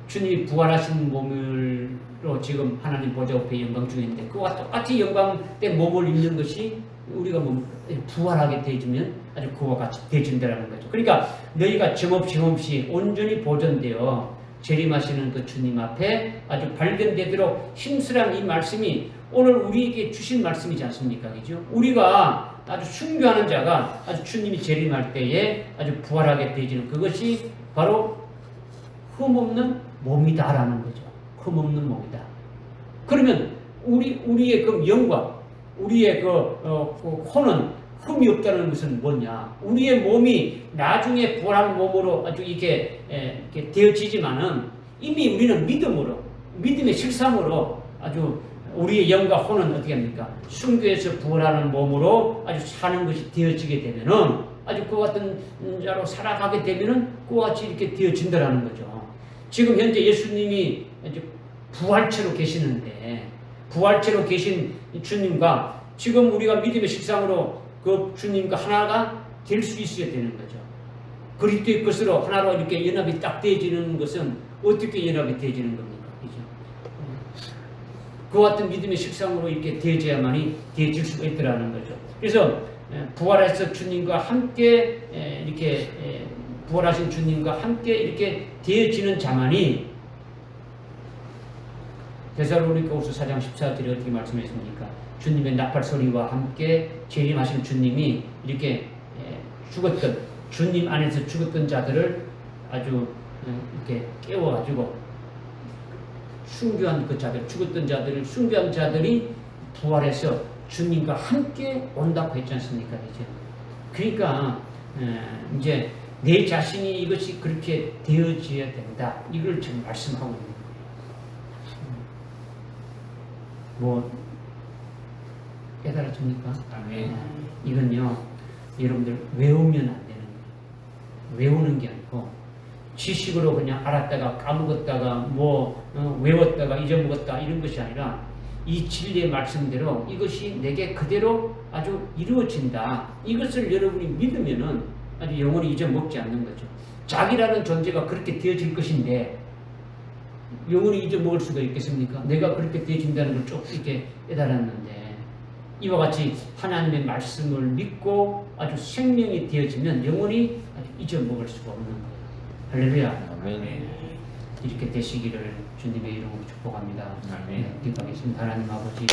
Speaker 1: 주님이 부활하신 몸으로 지금 하나님 보좌 앞에 영광 중인데 그와 똑같이 영광된 몸을 입는 것이 우리가 부활하게 되어지면 아주 그와 같이 되어진다는 거죠. 그러니까 너희가 점없이 온전히 보존되어 재림하시는 그 주님 앞에 아주 발견되도록 힘쓰란 이 말씀이 오늘 우리에게 주신 말씀이지 않습니까? 그죠? 우리가 아주 순교하는 자가 아주 주님이 재림할 때에 아주 부활하게 되어지는 그것이 바로 흠없는 몸이다라는 거죠. 흠없는 몸이다. 그러면 우리의 그 영과 우리의 그 혼은 흠이 없다는 것은 뭐냐? 우리의 몸이 나중에 부활한 몸으로 아주 이렇게 되어지지만은 이미 우리는 믿음의 실상으로 아주 우리의 영과 혼은 어떻게 합니까? 순교에서 부활하는 몸으로 아주 사는 것이 되어지게 되면은 아주 그와 같은 자로 살아가게 되면은 그와 같이 이렇게 되어진다라는 거죠. 지금 현재 예수님이 이제 부활체로 계시는데 부활체로 계신 주님과 지금 우리가 믿음의 실상으로 그 주님과 하나가 될 수 있어야 되는 거죠. 그리스도의 것으로 하나로 이렇게 연합이 딱 되어지는 것은 어떻게 연합이 되어지는 겁니까? 그죠? 그와 같은 믿음의 실상으로 이렇게 되어져야만이 되어질 수가 있더라는 거죠. 그래서 부활해서 주님과 함께 이렇게 부활하신 주님과 함께 이렇게 되어지는 자만이 데살로니가후서 4장 14절에 어떻게 말씀했습니까? 주님의 나팔 소리와 함께 재림하신 주님이 이렇게 죽었던 주님 안에서 죽었던 자들을 아주 이렇게 깨워가지고 순교한 그 자들, 죽었던 자들을 순교한 자들이 부활해서 주님과 함께 온다고 했지 않습니까? 이제 그러니까 이제 내 자신이 이것이 그렇게 되어져야 된다. 이걸 지금 말씀하고 있는 거예요. 뭐 깨달아집니까?
Speaker 2: 아멘.
Speaker 1: 이건요, 여러분들 외우면 안 되는 거예요. 외우는 게 아니고 지식으로 그냥 알았다가 까먹었다가 외웠다가 잊어먹었다 이런 것이 아니라 이 진리의 말씀대로 이것이 내게 그대로 아주 이루어진다. 이것을 여러분이 믿으면은 아주 영원히 잊어먹지 않는 거죠. 자기라는 존재가 그렇게 되어질 것인데 영원히 잊어먹을 수가 있겠습니까? 내가 그렇게 되어진다는 걸 쭉 이렇게 깨달았는데 이와 같이 하나님의 말씀을 믿고 아주 생명이 되어지면 영원히 아주 잊어먹을 수가 없는 거예요. 할렐루야.
Speaker 2: 아멘.
Speaker 1: 이렇게 되시기를 주님의 이름으로 축복합니다.
Speaker 2: 아멘.
Speaker 1: 기도하겠습니다. 하나님 아버지,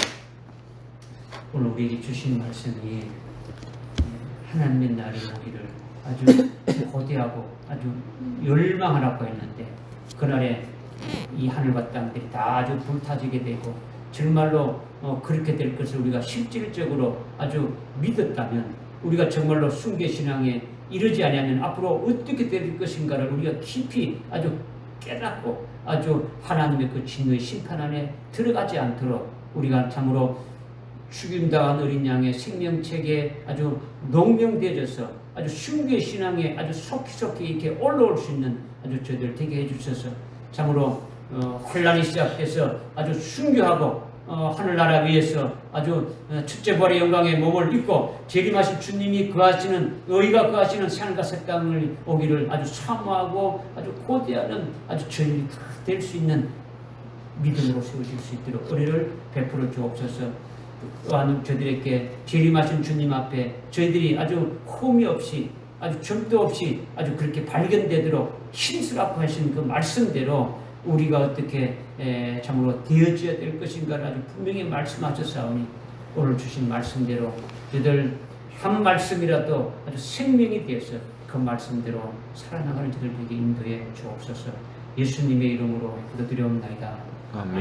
Speaker 1: 오늘 우리에게 주신 말씀이 하나님의 날이 오기를 아주 고대하고 아주 열망하라고 했는데 그날에 이 하늘과 땅들이 다 아주 불타지게 되고 정말로 그렇게 될 것을 우리가 실질적으로 아주 믿었다면 우리가 정말로 순교신앙에 이르지 아니하면 앞으로 어떻게 될 것인가를 우리가 깊이 아주 깨닫고 아주 하나님의 그 진노의 심판 안에 들어가지 않도록 우리가 참으로 죽임당한 어린 양의 생명책에 아주 농명되어져서 아주 순교의 신앙에 아주 속히 이렇게 올라올 수 있는 아주 저희들 되게 해주셔서 참으로 혼란이 시작돼서 아주 순교하고 하늘나라 위에서 아주 첫째 부활의 영광의 몸을 입고 재림하신 주님이 거하시는 의가 거하시는 산과 새 땅을 오기를 아주 사모하고 아주 고대하는 아주 저희들이 될 수 있는 믿음으로 세워질 수 있도록 은혜를 베풀어 주옵소서. 또한 저희들에게 재림하신 주님 앞에 저희들이 아주 흠이 없이 아주 점도 없이 아주 그렇게 발견되도록 신수라고 하신 그 말씀대로 우리가 어떻게 참으로 되어져야 될 것인가를 아주 분명히 말씀하셨사오니 오늘 주신 말씀대로 저들 한 말씀이라도 아주 생명이 되어서 그 말씀대로 살아나가는 저들에게 인도해 주옵소서. 예수님의 이름으로 기도드리옵나이다.
Speaker 3: 아멘.